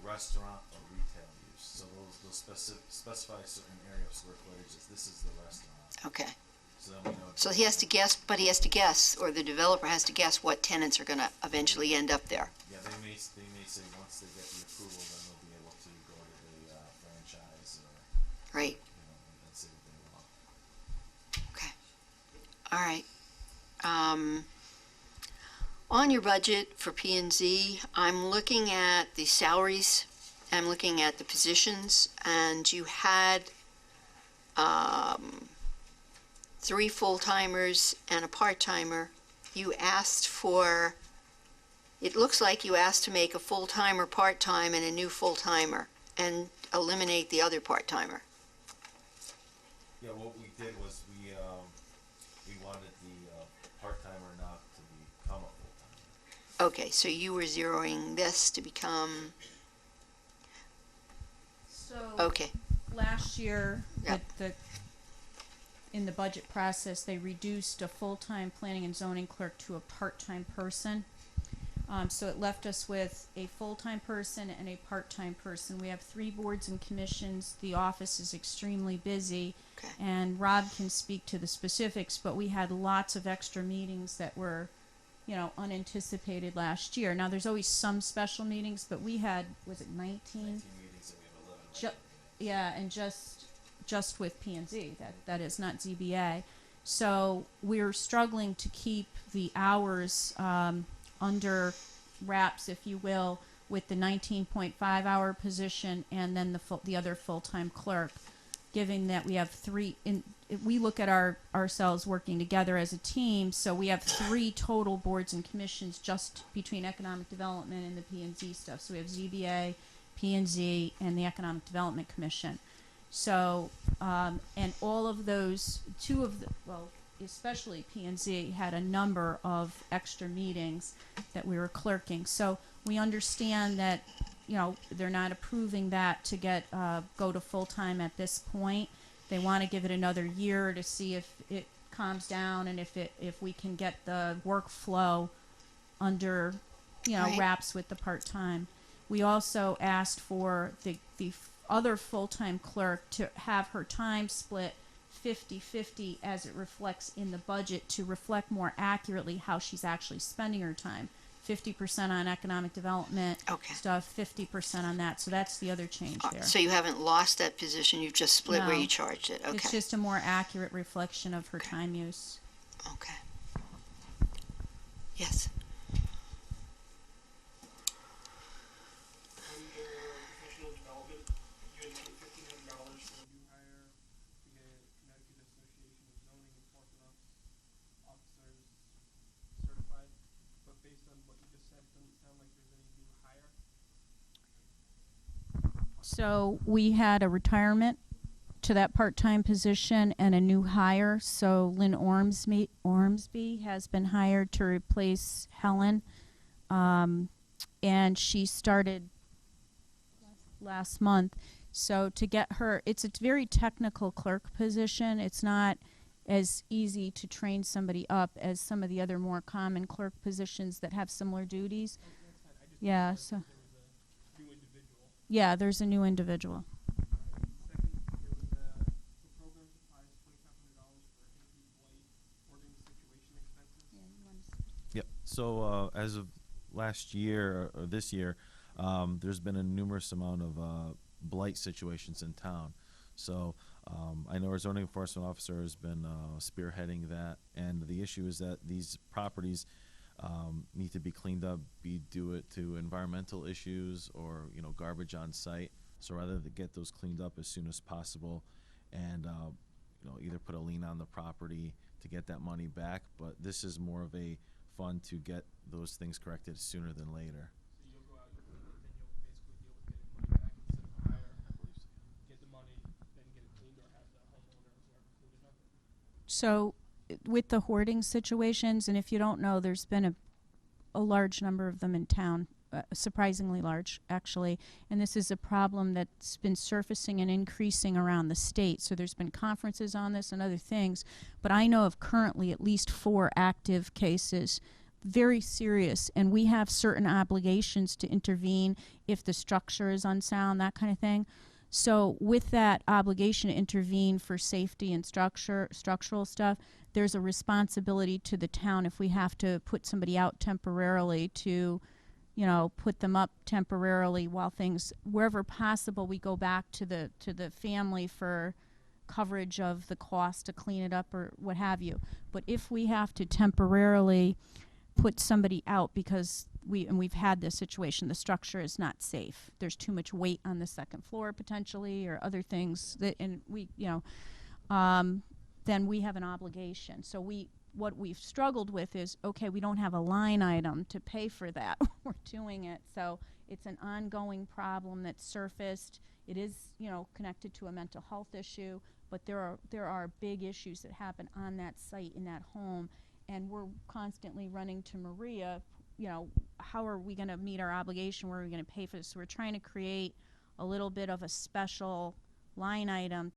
H: restaurant or retail use. So they'll specify a certain area of square footage as this is the restaurant.
C: Okay.
H: So then we know.
C: So he has to guess, or the developer has to guess what tenants are going to eventually end up there.
H: Yeah, they may say once they get the approval, then they'll be able to go to the franchise or,
C: Right.
H: and see what they want.
C: Okay. All right. On your budget for P and Z, I'm looking at the salaries, I'm looking at the positions, and you had 3 full-timers and a part-timer. You asked for, it looks like you asked to make a full-timer part-time and a new full-timer and eliminate the other part-timer.
H: Yeah, what we did was we wanted the part-timer not to become a full-timer.
C: Okay, so you were zeroing this to become,
G: So
C: okay,
G: last year,
C: Yeah.
G: in the budget process, they reduced a full-time planning and zoning clerk to a part-time person. So it left us with a full-time person and a part-time person. We have 3 boards and commissions. The office is extremely busy.
C: Okay.
G: And Rob can speak to the specifics, but we had lots of extra meetings that were, unanticipated last year. Now, there's always some special meetings, but we had, was it 19?
H: 19 meetings and we have 11.
G: Yeah, and just with P and Z, that is not ZBA. So we're struggling to keep the hours under wraps, if you will, with the 19.5-hour position and then the other full-time clerk, given that we have 3. We look at ourselves working together as a team, so we have 3 total boards and commissions just between economic development and the P and Z stuff. So we have ZBA, P and Z, and the Economic Development Commission. So, and all of those, especially P and Z had a number of extra meetings that we were clerking. So we understand that, they're not approving that to go to full-time at this point. They want to give it another year to see if it calms down and if we can get the workflow under,
C: Right.
G: wraps with the part-time. We also asked for the other full-time clerk to have her time split 50-50 as it reflects in the budget to reflect more accurately how she's actually spending her time. 50% on economic development
C: Okay.
G: stuff, 50% on that. So that's the other change there.
C: So you haven't lost that position, you've just split where
G: No.
C: you charged it, okay.
G: It's just a more accurate reflection of her time use.
C: Okay. Yes.
E: Under professional development, you had paid $1,500 for a new hire to get Connecticut Association of Zoning Enforcement Officers certified. But based on what you just said, it doesn't sound like there's any new hire.
G: So we had a retirement to that part-time position and a new hire. So Lynn Ormsby has been hired to replace Helen. And she started last month. So to get her, it's a very technical clerk position. It's not as easy to train somebody up as some of the other more common clerk positions that have similar duties. Yeah, so. Yeah, there's a new individual.
E: Second, there was the program supplies $2,500 for anti-blight hoarding situation expenses.
H: Yep. So as of last year or this year, there's been a numerous amount of blight situations in town. So I know our zoning enforcement officer has been spearheading that, and the issue is that these properties need to be cleaned up, be due it to environmental issues or garbage on site. So rather than get those cleaned up as soon as possible, and either put a lien on the property to get that money back. But this is more of a fund to get those things corrected sooner than later.
E: So you'll go out and then you'll basically deal with getting money back instead of hire, get the money, then get it cleaned, or have the homeowner or whoever clean it up.
G: So with the hoarding situations, and if you don't know, there's been a large number of them in town, surprisingly large, actually. And this is a problem that's been surfacing and increasing around the state. So there's been conferences on this and other things. But I know of currently at least 4 active cases, very serious. And we have certain obligations to intervene if the structure is unsound, that kind of thing. So with that obligation to intervene for safety and structural stuff, there's a responsibility to the town if we have to put somebody out temporarily to, put them up temporarily while things, wherever possible, we go back to the family for coverage of the cost to clean it up or what have you. But if we have to temporarily put somebody out because we've had this situation, the structure is not safe. There's too much weight on the second floor potentially, or other things that, and we, then we have an obligation. So what we've struggled with is, okay, we don't have a line item to pay for that. We're doing it. So it's an ongoing problem that's surfaced. It is, connected to a mental health issue, but there are big issues that happen on that site, in that home, and we're constantly running to Maria, how are we going to meet our obligation? Where are we going to pay for this? So we're trying to create a little bit of a special line item